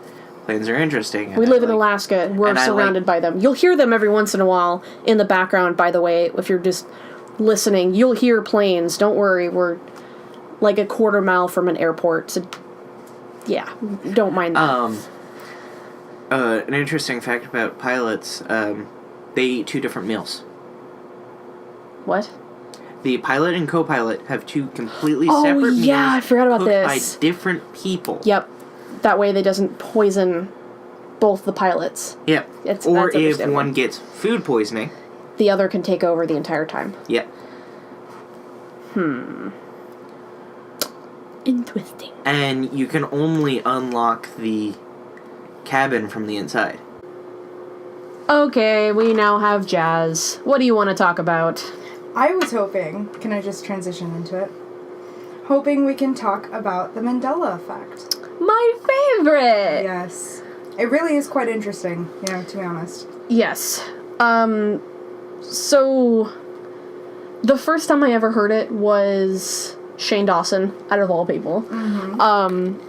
planes are interesting. We live in Alaska. We're surrounded by them. You'll hear them every once in a while in the background, by the way. If you're just listening, you'll hear planes. Don't worry, we're like a quarter mile from an airport. So, yeah, don't mind that. An interesting fact about pilots, they eat 2 different meals. What? The pilot and co-pilot have 2 completely separate meals. Oh, yeah, I forgot about this. By different people. Yep. That way they doesn't poison both the pilots. Yep. Or if one gets food poisoning, the other can take over the entire time. Yep. Interesting. And you can only unlock the cabin from the inside. Okay, we now have Jazz. What do you want to talk about? I was hoping, can I just transition into it? Hoping we can talk about the Mandela effect. My favorite! Yes. It really is quite interesting, to be honest. Yes. So, the first time I ever heard it was Shane Dawson, out of all people. Mm-hmm.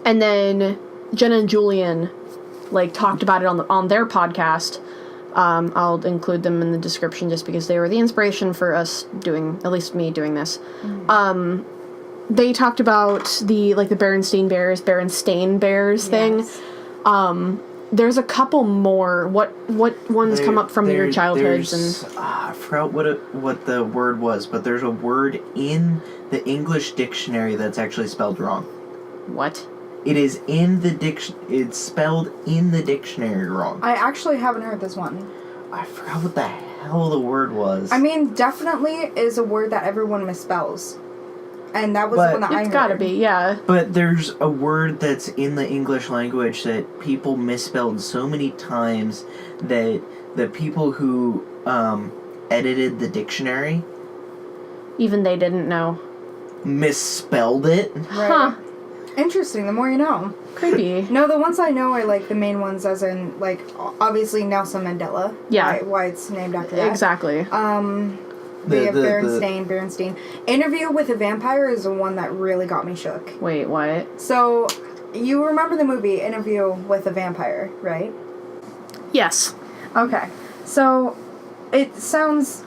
And then Jenna and Julian, talked about it on their podcast. I'll include them in the description just because they were the inspiration for us doing, at least me doing this. Mm-hmm. They talked about the Berenstain Bears thing. Yes. There's a couple more. What ones come up from your childhoods? I forgot what the word was, but there's a word in the English dictionary that's actually spelled wrong. What? It is in the It's spelled in the dictionary wrong. I actually haven't heard this one. I forgot what the hell the word was. I mean, definitely is a word that everyone misspells. And that was the one that I heard. It's gotta be, yeah. But there's a word that's in the English language that people misspelled so many times that the people who edited the dictionary... even they didn't know. Misspelled it. Right. Huh. Interesting, the more you know. Creepy. No, the ones I know are, the main ones, as in, obviously Nelson Mandela. Yeah. Why it's named after that. Exactly. We have Berenstain. Interview with a Vampire is the one that really got me shook. Wait, what? So, you remember the movie Interview with a Vampire, right? Yes. Okay. So, it sounds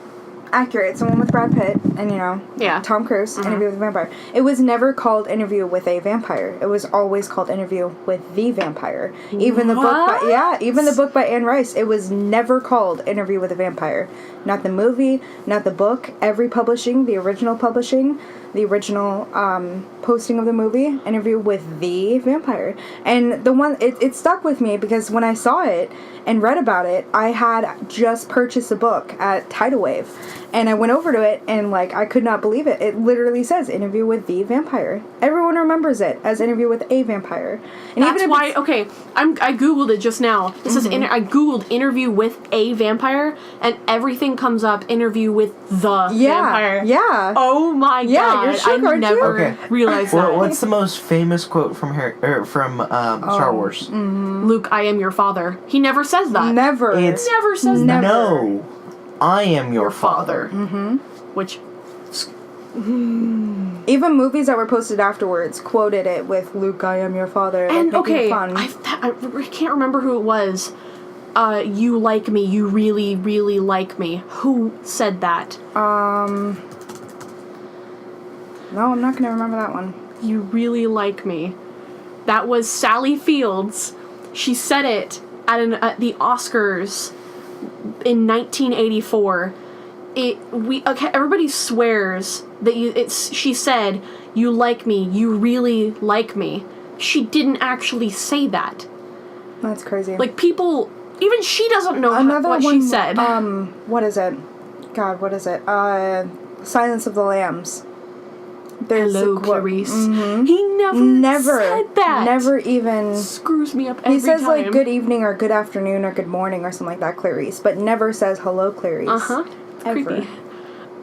accurate. It's the one with Brad Pitt and, yeah. Tom Cruise, Interview with a Vampire. It was never called Interview with a Vampire. It was always called Interview with the Vampire. Even the book by Anne Rice, it was never called Interview with a Vampire. Not the movie, not the book. Every publishing, the original posting of the movie, Interview with the Vampire. And the one, it stuck with me because when I saw it and read about it, I had just purchased a book at Tidal Wave. And I went over to it and, I could not believe it. It literally says Interview with the Vampire. Everyone remembers it as Interview with a Vampire. And that's why, okay, I Googled it just now. It says, I Googled Interview with a Vampire, and everything comes up Interview with the Vampire. Yeah. Oh my god. You're shook, I never realized that. What's the most famous quote from Star Wars? Mm-hmm. Luke, I am your father. He never says that. Never. It's never says that. No. I am your father. Mm-hmm. Which... Even movies that were posted afterwards quoted it with Luke, I am your father. And okay, fun. I can't remember who it was. You like me. You really, really like me. Who said that? No, I'm not gonna remember that one. You really like me. That was Sally Fields. She said it at the Oscars in 1984. everybody swears that she said, "You like me, you really like me." She didn't actually say that. That's crazy. Like, people, even she doesn't know what she said. What is it? God, what is it? Silence of the Lambs. There's Hello, a quote. Clarice. Mm-hmm. He never said that. Never even. Screws me up every time. He says, like, good evening or good afternoon or good morning or something like that, Clarice, but never says hello, Clarice. Uh-huh. Ever. Creepy.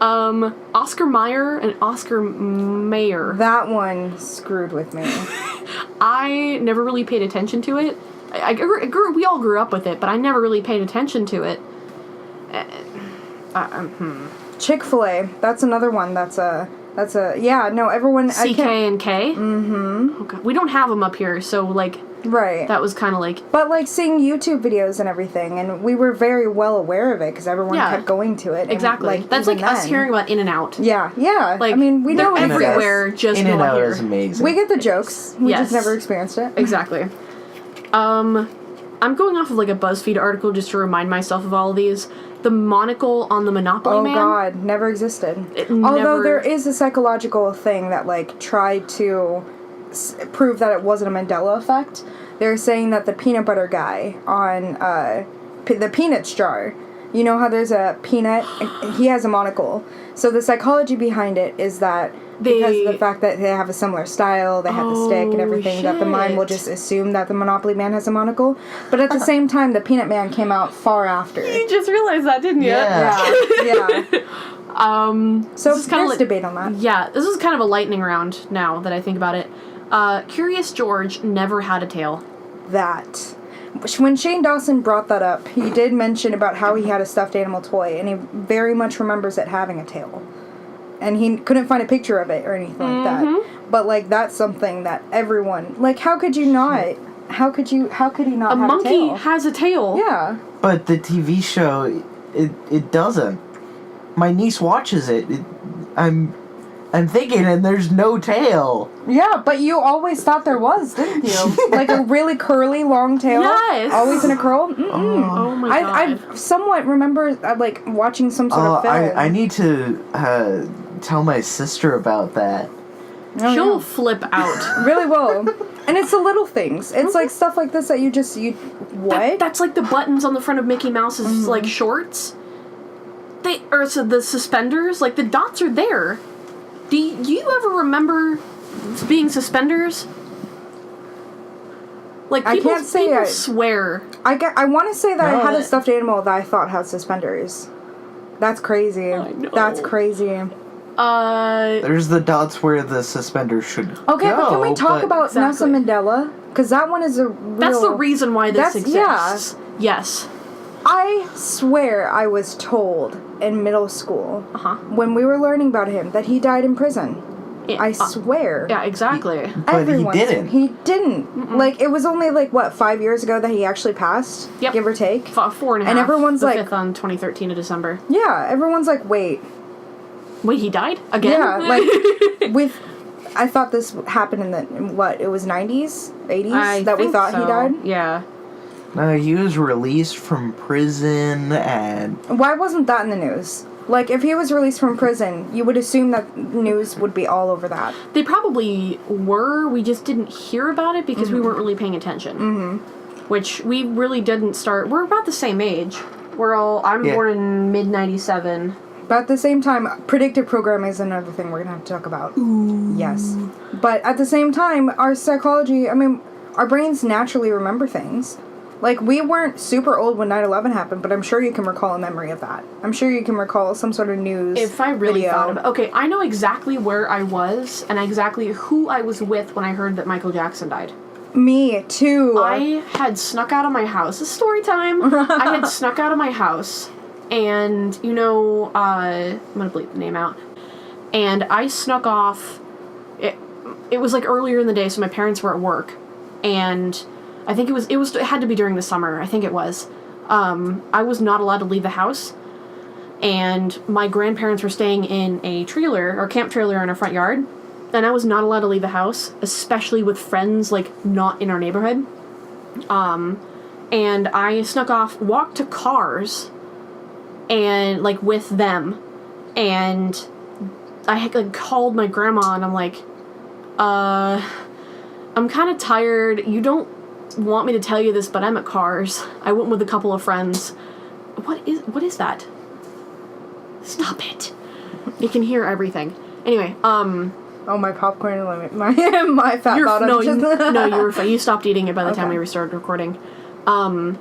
Oscar Mayer and Oscar Mayer. That one screwed with me. I never really paid attention to it. We all grew up with it, but I never really paid attention to it. Chick-fil-A. That's another one. Yeah, no, everyone. CK and K? Mm-hmm. Okay. We don't have them up here, so, like, right. that was kind of like... But, like, seeing YouTube videos and everything, and we were very well aware of it, because everyone kept going to it. Exactly. And, like, that's like us hearing about In-N-Out. Yeah. Like, I mean, we know they're everywhere, just not In-N-Out here. is amazing. We get the jokes. We just never experienced it. Exactly. I'm going off of, like, a BuzzFeed article just to remind myself of all of these. The monocle on the Monopoly Man. Oh, God. Never existed. Although there is a psychological thing that, like, tried to prove that it wasn't a Mandela effect. They're saying that the peanut butter guy on the Peanuts jar, you know how there's a peanut? He has a monocle. So the psychology behind it is that because of the fact that they have a similar style, they have the stick and everything, that the mind will just assume that the Monopoly Man has a monocle. But at the same time, the Peanut Man came out far after. You just realized that, didn't you? Yeah. So there's debate on that. Yeah, this is kind of a lightning round now that I think about it. Curious George never had a tail. That. When Shane Dawson brought that up, he did mention about how he had a stuffed animal toy, and he very much remembers it having a tail. And he couldn't find a picture of it or anything like that. But, like, that's something that everyone... Like, how could you not... How could he not have a tail? A monkey has a tail. Yeah. But the TV show, it doesn't. My niece watches it. I'm thinking, and there's no tail. Yeah, but you always thought there was, didn't you? Like a really curly, long tail? Yes! Always in a curl? Mm-mm. Oh my God. I somewhat remember, like, watching some sort of film. I need to tell my sister about that. Oh, She'll flip out. Really will. And it's the little things. It's like stuff like this that what? That's like the buttons on the front of Mickey Mouse's like shorts. So the suspenders, like the dots are there. Do you ever remember being suspenders? Like people swear. I want to say that I had a stuffed animal that I thought had suspenders. That's crazy. I know. That's crazy. There's the dots where the suspenders should go. Okay, but can we talk about Nelson Mandela? Because that one is a real... That's the reason why this exists. Yeah. Yes. I swear I was told in middle school, when we were learning about him, that he died in prison. I swear. Yeah, exactly. But he didn't. He didn't. Mm-mm. Like, it was only, 5 years ago that he actually passed? Yep. Give or take? 4.5. And everyone's the like... 5th on 2013 of December. Yeah, everyone's like, wait, he died? Again? Yeah, I thought this happened in it was 90s? 80s? That we thought he died? Yeah. He was released from prison and... Why wasn't that in the news? Like, if he was released from prison, you would assume that news would be all over that. They probably were. We just didn't hear about it because we weren't really paying attention. Mm-hmm. Which we really didn't start... We're about the same age. I'm born in mid-97. But at the same time, predictive programming is another thing we're going to have to talk about. Ooh. Yes. But at the same time, our psychology... our brains naturally remember things. Like, we weren't super old when 9/11 happened, but I'm sure you can recall a memory of that. I'm sure you can recall some sort of news If I really video. thought about it. Okay, I know exactly where I was and exactly who I was with when I heard that Michael Jackson died. Me, too. I had snuck out of my house. It's story time. I had snuck out of my house, and, I'm going to bleep the name out. And I snuck off. It was, earlier in the day, so my parents were at work. And... I think it had to be during the summer. I think it was. I was not allowed to leave the house. And my grandparents were staying in a trailer, or camp trailer in our front yard. And I was not allowed to leave the house, especially with friends, not in our neighborhood. And I snuck off, walked to cars, and, like, with them. And I had, like, called my grandma, and I'm like, I'm kind of tired. You don't want me to tell you this, but I'm at Cars. I went with a couple of friends. What is that? Stop it. You can hear everything. Anyway, Oh, my popcorn, my fat bottom. No, you were fine. You stopped eating it by the time we started recording. And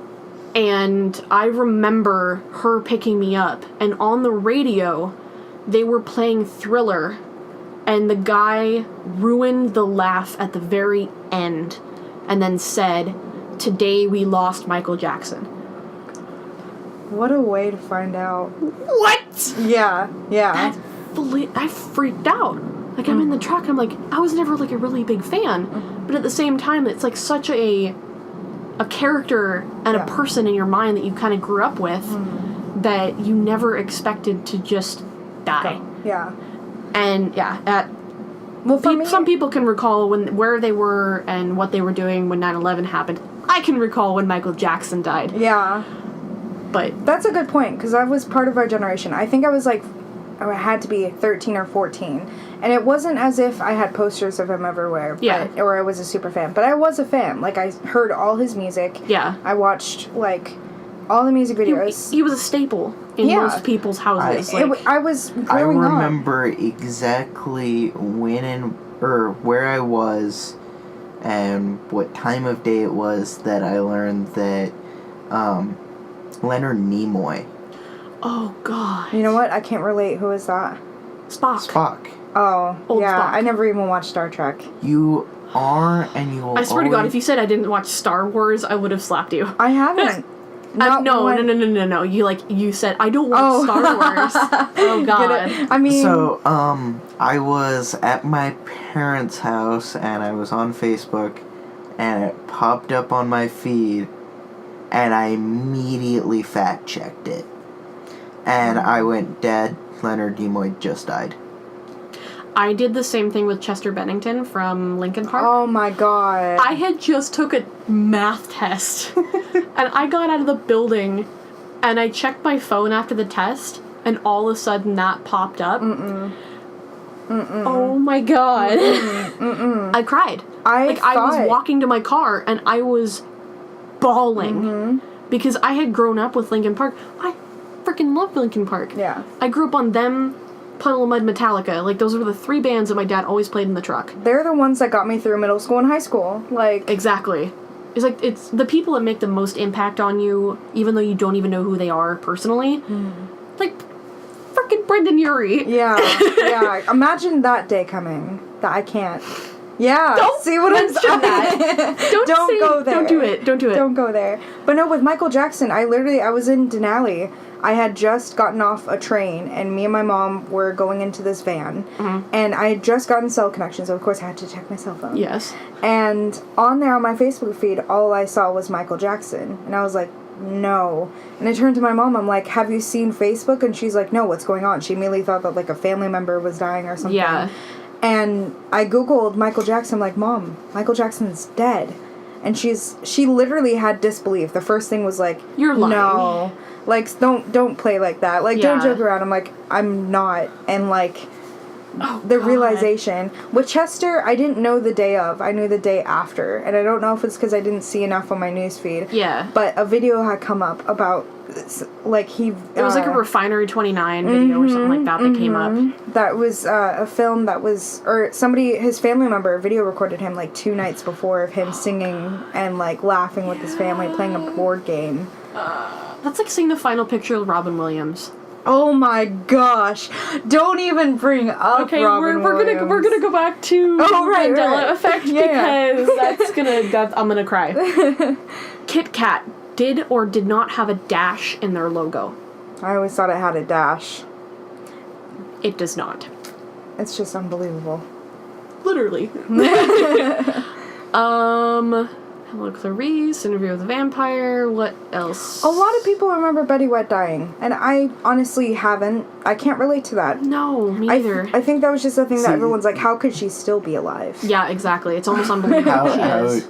I remember her picking me up, and on the radio, they were playing Thriller, and the guy ruined the laugh at the very end, and then said, "Today we lost Michael Jackson." What a way to find out. What? Yeah. I freaked out. Like, I'm in the truck, I'm like, I was never, like, a really big fan, but at the same time, it's, like, such a character and a person in your mind that you kind of grew up with that you never expected to just die. Yeah. And, some people can recall where they were and what they were doing when 9/11 happened. I can recall when Michael Jackson died. Yeah. But that's a good point, because I was part of our generation. I think I was, like, I had to be 13 or 14. And it wasn't as if I had posters of him everywhere. Or I was a super fan. But I was a fan. Like, I heard all his music. Yeah. I watched, like, all the music videos. He was a staple in most people's houses. I was growing up. I remember exactly when or where I was and what time of day it was that I learned that Leonard Nimoy. Oh, God. You know what? I can't relate. Who is that? Spock. Oh, Old yeah. Spock. I never even watched Star Trek. You are, and you will I swear to God, if you said I didn't watch Star Wars, I would have slapped you. I haven't. No. You said, I don't watch Star Wars. Oh, God. I mean... So, I was at my parents' house, and I was on Facebook, and it popped up on my feed, and I immediately fact-checked it. And I went, Dad, Leonard Nimoy just died. I did the same thing with Chester Bennington from Linkin Park. Oh my God. I had just took a math test, and I got out of the building, and I checked my phone after the test, and all of a sudden that popped up. Oh my God. I cried. I was walking to my car, and I was bawling, because I had grown up with Linkin Park. I freaking loved Linkin Park. Yeah. I grew up on them, Puddle of Mud, Metallica. Like, those were the three bands that my dad always played in the truck. They're the ones that got me through middle school and high school. Like... Exactly. It's the people that make the most impact on you, even though you don't even know who they are personally. Like, frickin' Brendan Urie. Yeah. Imagine that day coming. That I can't. Yeah. Don't see what I'm saying. Don't go there. Don't do it. Don't go there. But no, with Michael Jackson, I was in Denali. I had just gotten off a train, and me and my mom were going into this van, and I had just gotten cell connection, so of course I had to check my cell phone. Yes. And on there on my Facebook feed, all I saw was Michael Jackson, and I was like, no. And I turned to my mom, I'm like, have you seen Facebook? And she's like, no, what's going on? She immediately thought that, like, a family member was dying or something. Yeah. And I Googled Michael Jackson. I'm like, Mom, Michael Jackson's dead. And she literally had disbelief. The first thing was like, you're lying. No. Like, don't play like that. Like, don't joke around. I'm like, I'm not. And, like, the realization. With Chester, I didn't know the day of. I knew the day after. And I don't know if it's because I didn't see enough on my newsfeed. Yeah. But a video had come up about, like, he... It was like a Refinery 29 video or something like that came up. That was a film that was... Or somebody, his family member, video recorded him, like, 2 nights before of him singing and, like, laughing with his family, playing a board game. That's like seeing the final picture of Robin Williams. Oh my gosh! Don't even bring up Robin Williams. we're gonna go back to Mandela Effect because I'm gonna cry. Kit Kat did or did not have a dash in their logo. I always thought it had a dash. It does not. It's just unbelievable. Literally. Hello, Clarice, Interview with the Vampire, what else? A lot of people remember Betty White dying, and I honestly haven't. I can't relate to that. No, me neither. I think that was just a thing that everyone's like, how could she still be alive? Yeah, exactly. It's almost unbelievable she is.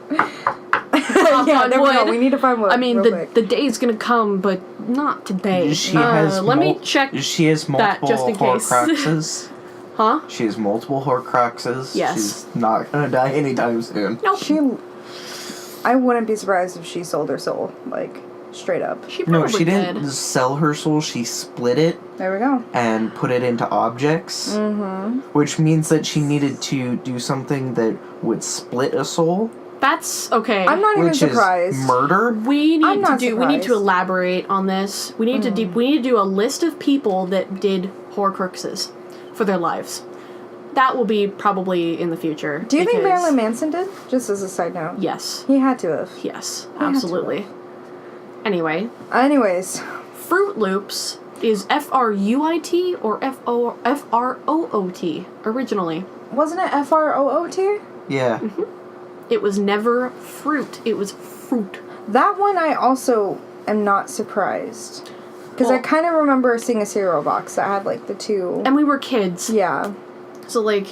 knock Yeah, on there we go. wood. We need to find wood. I mean, real quick. the day's gonna come, but not today. Let me check. She has multiple just in case. Horcruxes. Huh? She has multiple Horcruxes. Yes. She's not gonna die anytime soon. Nope. I wouldn't be surprised if she sold her soul, like straight up. She probably No, she didn't did. sell her soul. She split it There we go. and put it into objects, which means that she needed to do something that would split a soul, That's okay. I'm not even which surprised. is murder. We I'm need to not do. We need to surprised. elaborate on this. We need to we need to do a list of people that did Horcruxes for their lives. That will be probably in the future. Do you think because- Marilyn Manson did? Just as a side note. Yes. He had to have. Yes. had to Absolutely. Anyway, Anyways, Fruit Loops is Fruit or Froot originally. wasn't it FROOT? Yeah. It was never fruit. It was fruit. That one I also am not surprised. Because I Well- kind of remember seeing a cereal box that had like the two. And we were kids. Yeah. So like,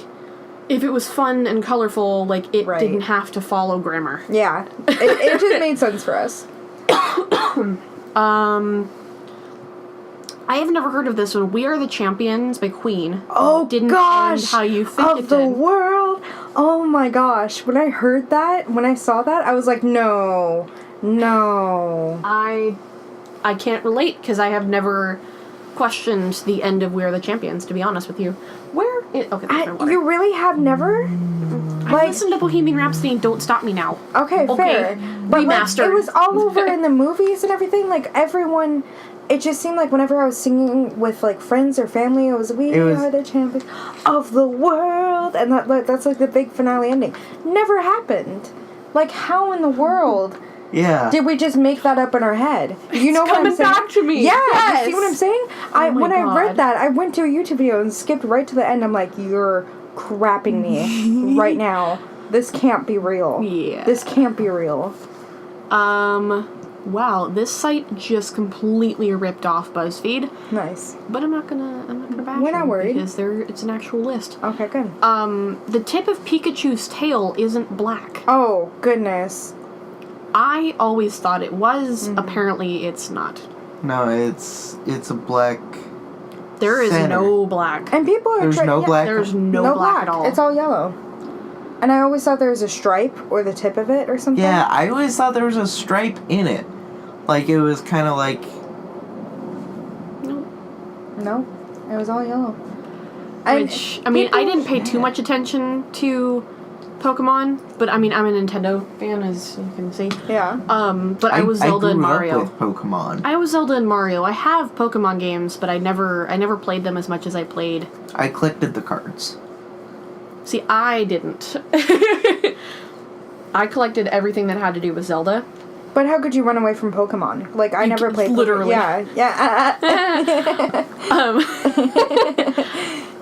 if it was fun and colorful, like it Right. didn't have to follow grammar. Yeah. It just made sense for us. I have never heard of this one. We Are the Champions by Queen. Oh Didn't gosh! end how you think of it the did. world. Oh my gosh! When I heard that, when I saw that, I was like, no. I can't relate because I have never questioned the end of We Are the Champions. To be honest with you, okay, that's my water. You really have never? I Like, listened to Bohemian Rhapsody and Don't Stop Me Now. okay, fair. But like, Remastered. it was all over in the movies and everything. Like everyone, it just seemed like whenever I was singing with like friends or family, it was "We are the champions of the world," and that's like the big finale ending. Never happened. Like, how in the world Yeah. did we just make that up in our head? You know what I'm coming saying? back to me. Yeah, Yes. you see what I'm saying? my When I read God. that, I went to a YouTube video and skipped right to the end. I'm like, you're crapping me right now. This can't be real. Yeah. This can't be real. Wow, this site just completely ripped off BuzzFeed, Nice. but I'm not gonna bash We're not them worried. because it's an actual list. Okay, good. The tip of Pikachu's tail isn't black. Oh, goodness. I always thought it was. Mm-hmm. Apparently, it's not. No, it's a black. There is Center. no black. And people are There's no black. There's no black at all. It's all yellow. And I always thought there was a stripe or the tip of it or something. Yeah, I always thought there was a stripe in it. Like it was kind of like. No, it was all yellow. Which, I mean, I didn't pay too much attention to Pokemon, but I mean, I'm a Nintendo fan, as you can see. Yeah. But I was Zelda and grew Mario. up with Pokemon. I was Zelda and Mario. I have Pokemon games, but I never played them as much as I played. I collected the cards. See, I didn't. I collected everything that had to do with Zelda. But how could you run away from Pokemon? Like, I never played literally. Pokemon. Yeah.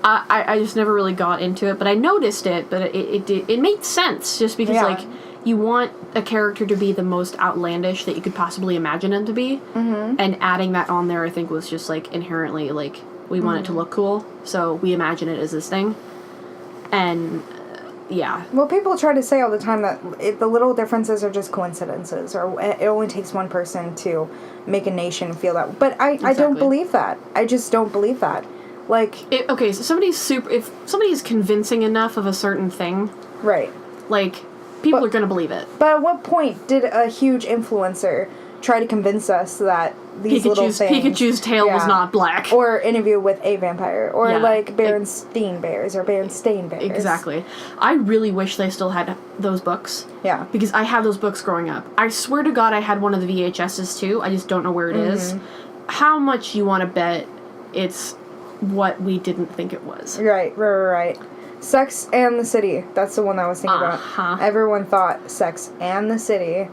I just never really got into it, but I noticed it. But it made sense just because Yeah. like you want a character to be the most outlandish that you could possibly imagine him to be, and adding that on there I think was just like inherently like we want it to look cool, so we imagine it as this thing, and yeah. Well, people try to say all the time that the little differences are just coincidences, or it only takes one person to make a nation feel that. But I don't Exactly. believe that. I just don't believe that. Like, Okay, so if somebody is convincing enough of a certain thing, right. like people But- are gonna believe it. But at what point did a huge influencer try to convince us that these little things... Pikachu's tail was Yeah. not black. Or interview with a vampire. Or Yeah. like Berenstain Bears or Berenstain Bears. Exactly. I really wish they still had those books. Yeah. Because I had those books growing up. I swear to God I had one of the VHSs too. I just don't know where it is. How much you want to bet it's what we didn't think it was? Right. Sex and the City. That's the one I was thinking Uh-huh. about. Everyone thought Sex and the City.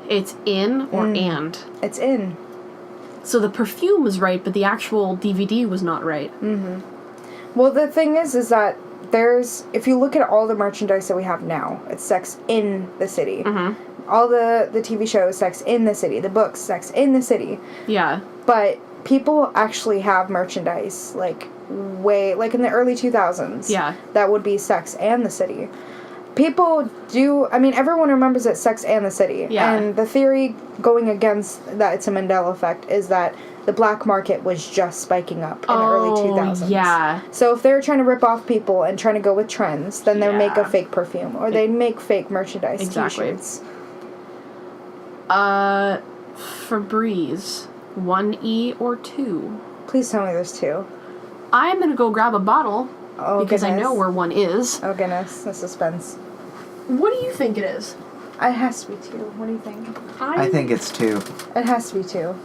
It's in or and. It's in. So the perfume was right, but the actual DVD was not right. Well, the thing is that there's... If you look at all the merchandise that we have now, it's Sex in the City. All the TV shows, Sex in the City. The books, Sex in the City. Yeah. But people actually have merchandise, like, way... Like, in the early 2000s. Yeah. That would be Sex and the City. people do. I mean, everyone remembers it, Sex and the City. Yeah. And the theory going against that it's a Mandela effect is that the black market was just spiking up in the early 2000s. Yeah. So if they're trying to rip off people and trying to go with trends, then they'll make a fake perfume or they'd make fake merchandise, Exactly. t-shirts. Febreze, 1E or 2? Please tell me there's 2. I'm gonna go grab a bottle because I goodness. know where 1 is. Oh goodness, the suspense. What do you think it is? It has to be 2. What do you think? I think it's 2. It has to be 2.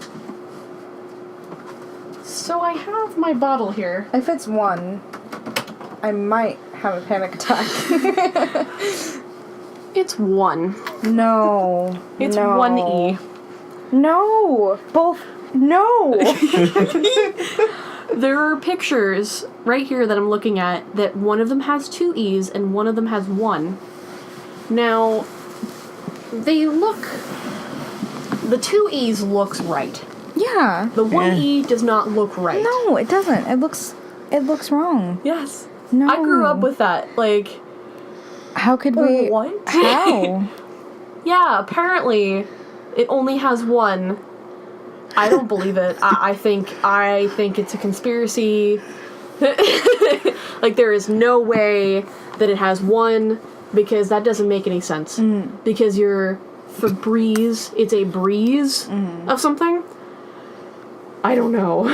So I have my bottle here. If it's 1, I might have a panic attack. It's 1. No. It's no. 1E. No. Both. No. There are pictures right here that I'm looking at that one of them has 2 E's and one of them has 1. Now, they look... The 2 E's looks right. Yeah. The 1 E does not look right. No, it doesn't. It looks wrong. Yes. No. I grew up with that. Like, How could we? what? How? Yeah, apparently it only has 1. I don't believe it. I think it's a conspiracy. Like, there is no way that it has 1 because that doesn't make any sense. Because your Febreze, it's a breeze of something. I don't know.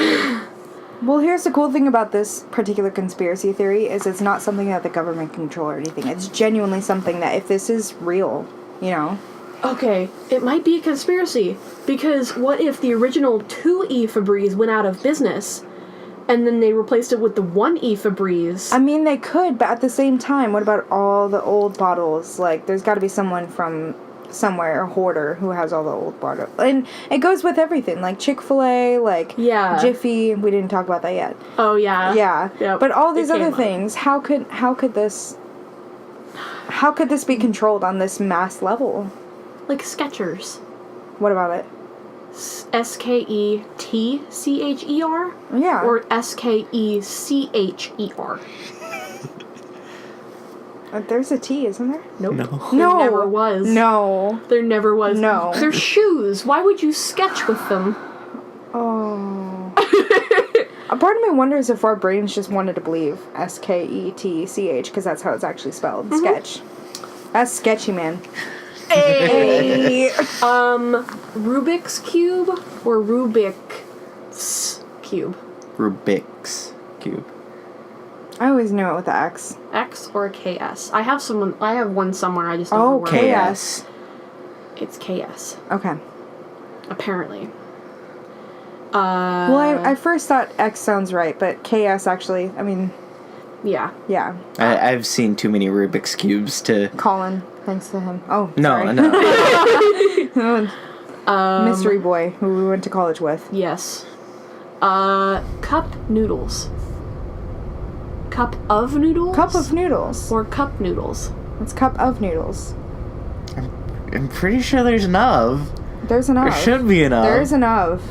Well, here's the cool thing about this particular conspiracy theory is it's not something that the government can control or anything. It's genuinely something that if this is real, you know. Okay, it might be a conspiracy, because what if the original 2E Febreze went out of business, and then they replaced it with the 1E Febreze? I mean, they could, but at the same time, what about all the old bottles? Like, there's got to be someone from somewhere, a hoarder, who has all the old bottles. And it goes with everything, like Chick-fil-A, like Yeah. Jiffy. We didn't talk about that yet. Oh, yeah. Yeah. Yep. But all these It other came up. things, how could this be controlled on this mass level? Like Skechers. What about it? Sketcher? Yeah. Or Skecher? There's a T, isn't there? Nope. No. No. There never was. No. There never was. No. They're shoes. Why would you sketch with them? Oh. A part of me wonders if our brains just wanted to believe Sketch, because that's how it's actually spelled. Sketch. That's sketchy, man. Hey. Rubik's Cube or Rubik's Cube? Rubik's Cube. I always knew it with the X. X or KS? I have one somewhere, I just don't know where. Okay. KS. It's KS, Okay. apparently. Well, I first thought X sounds right, but KS actually, I mean, Yeah. yeah. I've seen too many Rubik's Cubes to... Colin, thanks to him. Oh, No, sorry. no. Mystery boy who we went to college with. Yes. Cup noodles. Cup of noodles? Cup of noodles. Or cup noodles. It's cup of noodles. I'm pretty sure there's an of. There's an of. There should be an of. There's an of.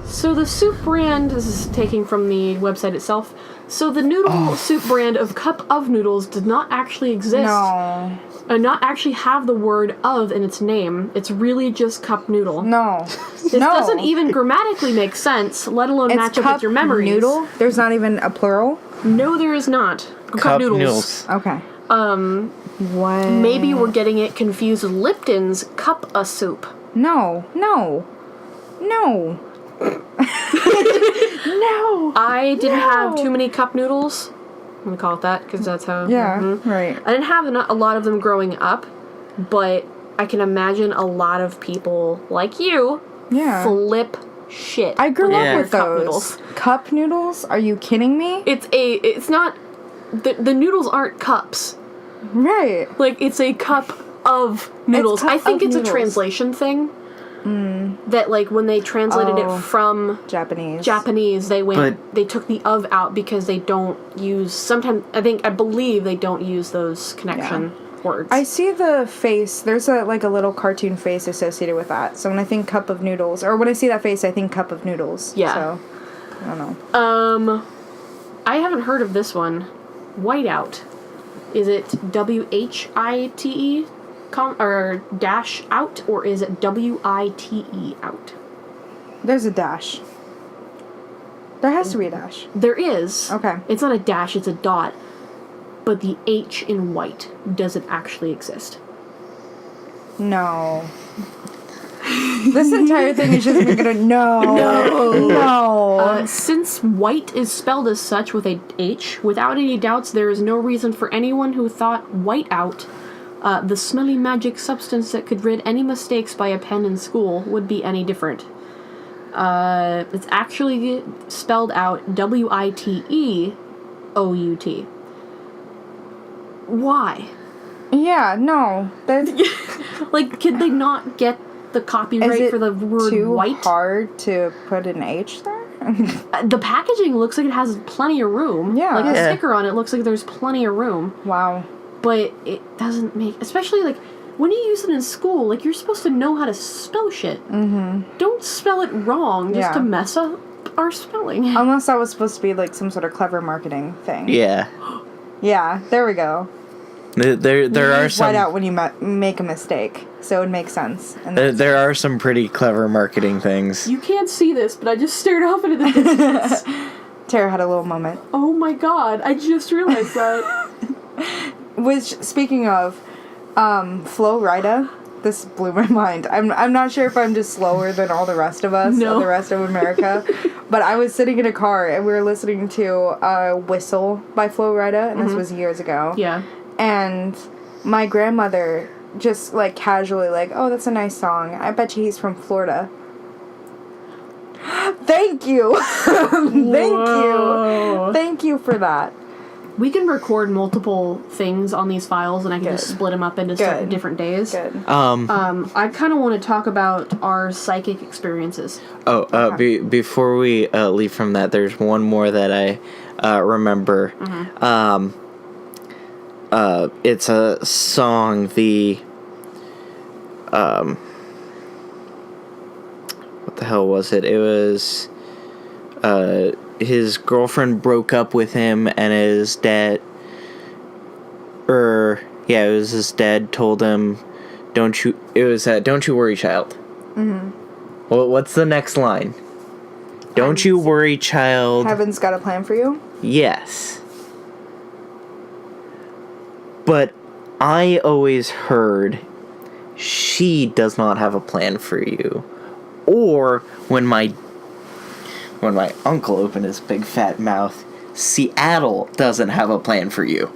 So the soup brand, this is taking from the website itself, so the noodle soup brand of Cup of Noodles did not actually exist. No. And not actually have the word of in its name. It's really just cup noodle. No. This doesn't even grammatically make sense, let alone It's match up cup with your memories. noodle? There's not even a plural? No, there is not. Cup noodles. noodles. Okay. What? Maybe we're getting it confused with Lipton's Cup of Soup. No. No. No. No. I didn't have too many cup noodles. I'm gonna call it that because that's how. Yeah, Mhm. right. I didn't have a lot of them growing up, but I can imagine a lot of people like you Yeah. flip shit. I grew when they up hear with cup those. noodles. Cup noodles? Are you kidding me? It's not. The noodles aren't cups. Right. Like, it's a cup of noodles. cup I think of it's noodles. a translation thing. That, like, when they translated Oh. it from Japanese, they took the of out because they don't use, sometimes, I believe they don't use those connection words. I see the face. There's a little cartoon face associated with that. So when I think cup of noodles, or when I see that face, I think cup of noodles. Yeah. So, I don't know. I haven't heard of this one. Whiteout. Is it WHITE or dash out, or is it WITE out? There's a dash. There has to be a dash. There is. Okay. It's not a dash, it's a dot. But the H in white doesn't actually exist. No. This entire thing is just gonna no. Since white is spelled as such with a H, without any doubts, there is no reason for anyone who thought white out, the smelly magic substance that could rid any mistakes by a pen in school, would be any different. It's actually spelled out WITEOUT. Why? Yeah, no. That's Like, could they not get the copyright for the word too white? hard to put an H there? The packaging looks like it has plenty of room. Yeah. Like, the Yeah. sticker on it looks like there's plenty of room. Wow. But it doesn't make... Especially, like, when you use it in school, like, you're supposed to know how to spell shit. Mm-hmm. Don't spell it wrong just to mess up our spelling. Unless that was supposed to be like some sort of clever marketing thing. Yeah. Yeah, there we go. There You are use white some out when you make a mistake, so it makes sense. And there are some pretty clever marketing things. You can't see this, but I just stared off into the distance. Tara had a little moment. Oh my god, I just realized that. Which, speaking of, Flo Rida, this blew my mind. I'm not sure if I'm just slower than all the rest of us, No. or the rest of America, but I was sitting in a car and we were listening to Whistle by Flo Rida, and this was years ago. Yeah. And my grandmother just, like, casually, like, oh, that's a nice song. I bet you he's from Florida. Thank you. Thank you for that. We can record multiple things on these files, and I can just split them up into certain different days. Good. I kind of want to talk about our psychic experiences. Before we leave from that, there's one more that I remember. Mm-hmm. It's a song, what the hell was it? It was, his girlfriend broke up with him, and his dad, it was his dad told him, don't you worry, child. Mm-hmm. Well, what's the next line? Don't you worry, child. Heaven's got a plan for you? Yes. But I always heard she does not have a plan for you. Or when my uncle opened his big fat mouth, Seattle doesn't have a plan for you.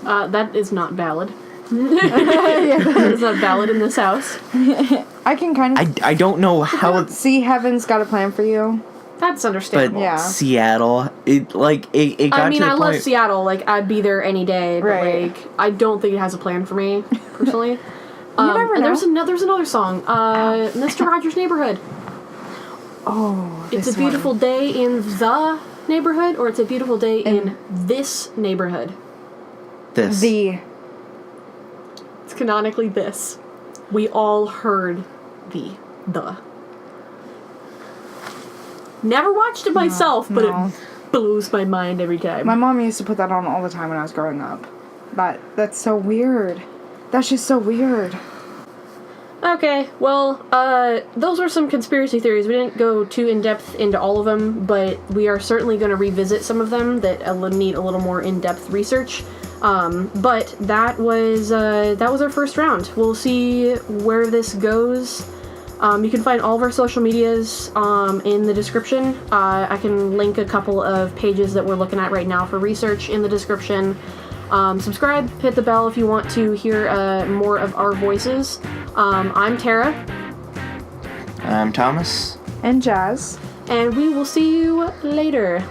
That is not valid. That is not valid in this house. I can kind of I don't know how see Heaven's got a plan for you. That's understandable. Yeah. Seattle, it got to the I point. love Seattle. Like, I'd be there any day. But, Right. like, I don't think it has a plan for me, personally. never and know. there's another song, Mr. Rogers' Neighborhood. Oh, It's a beautiful day in the neighborhood, or it's a beautiful day in this neighborhood. This. It's canonically this. We all heard the. Never watched it myself, but it blows my mind every time. My mom used to put that on all the time when I was growing up. That's so weird. That's just so weird. Okay, well, those were some conspiracy theories. We didn't go too in-depth into all of them, but we are certainly going to revisit some of them that need a little more in-depth research. But that was our first round. We'll see where this goes. You can find all of our social medias in the description. I can link a couple of pages that we're looking at right now for research in the description. Subscribe, hit the bell if you want to hear more of our voices. I'm Tara. I'm Thomas. And Jazz. And we will see you later.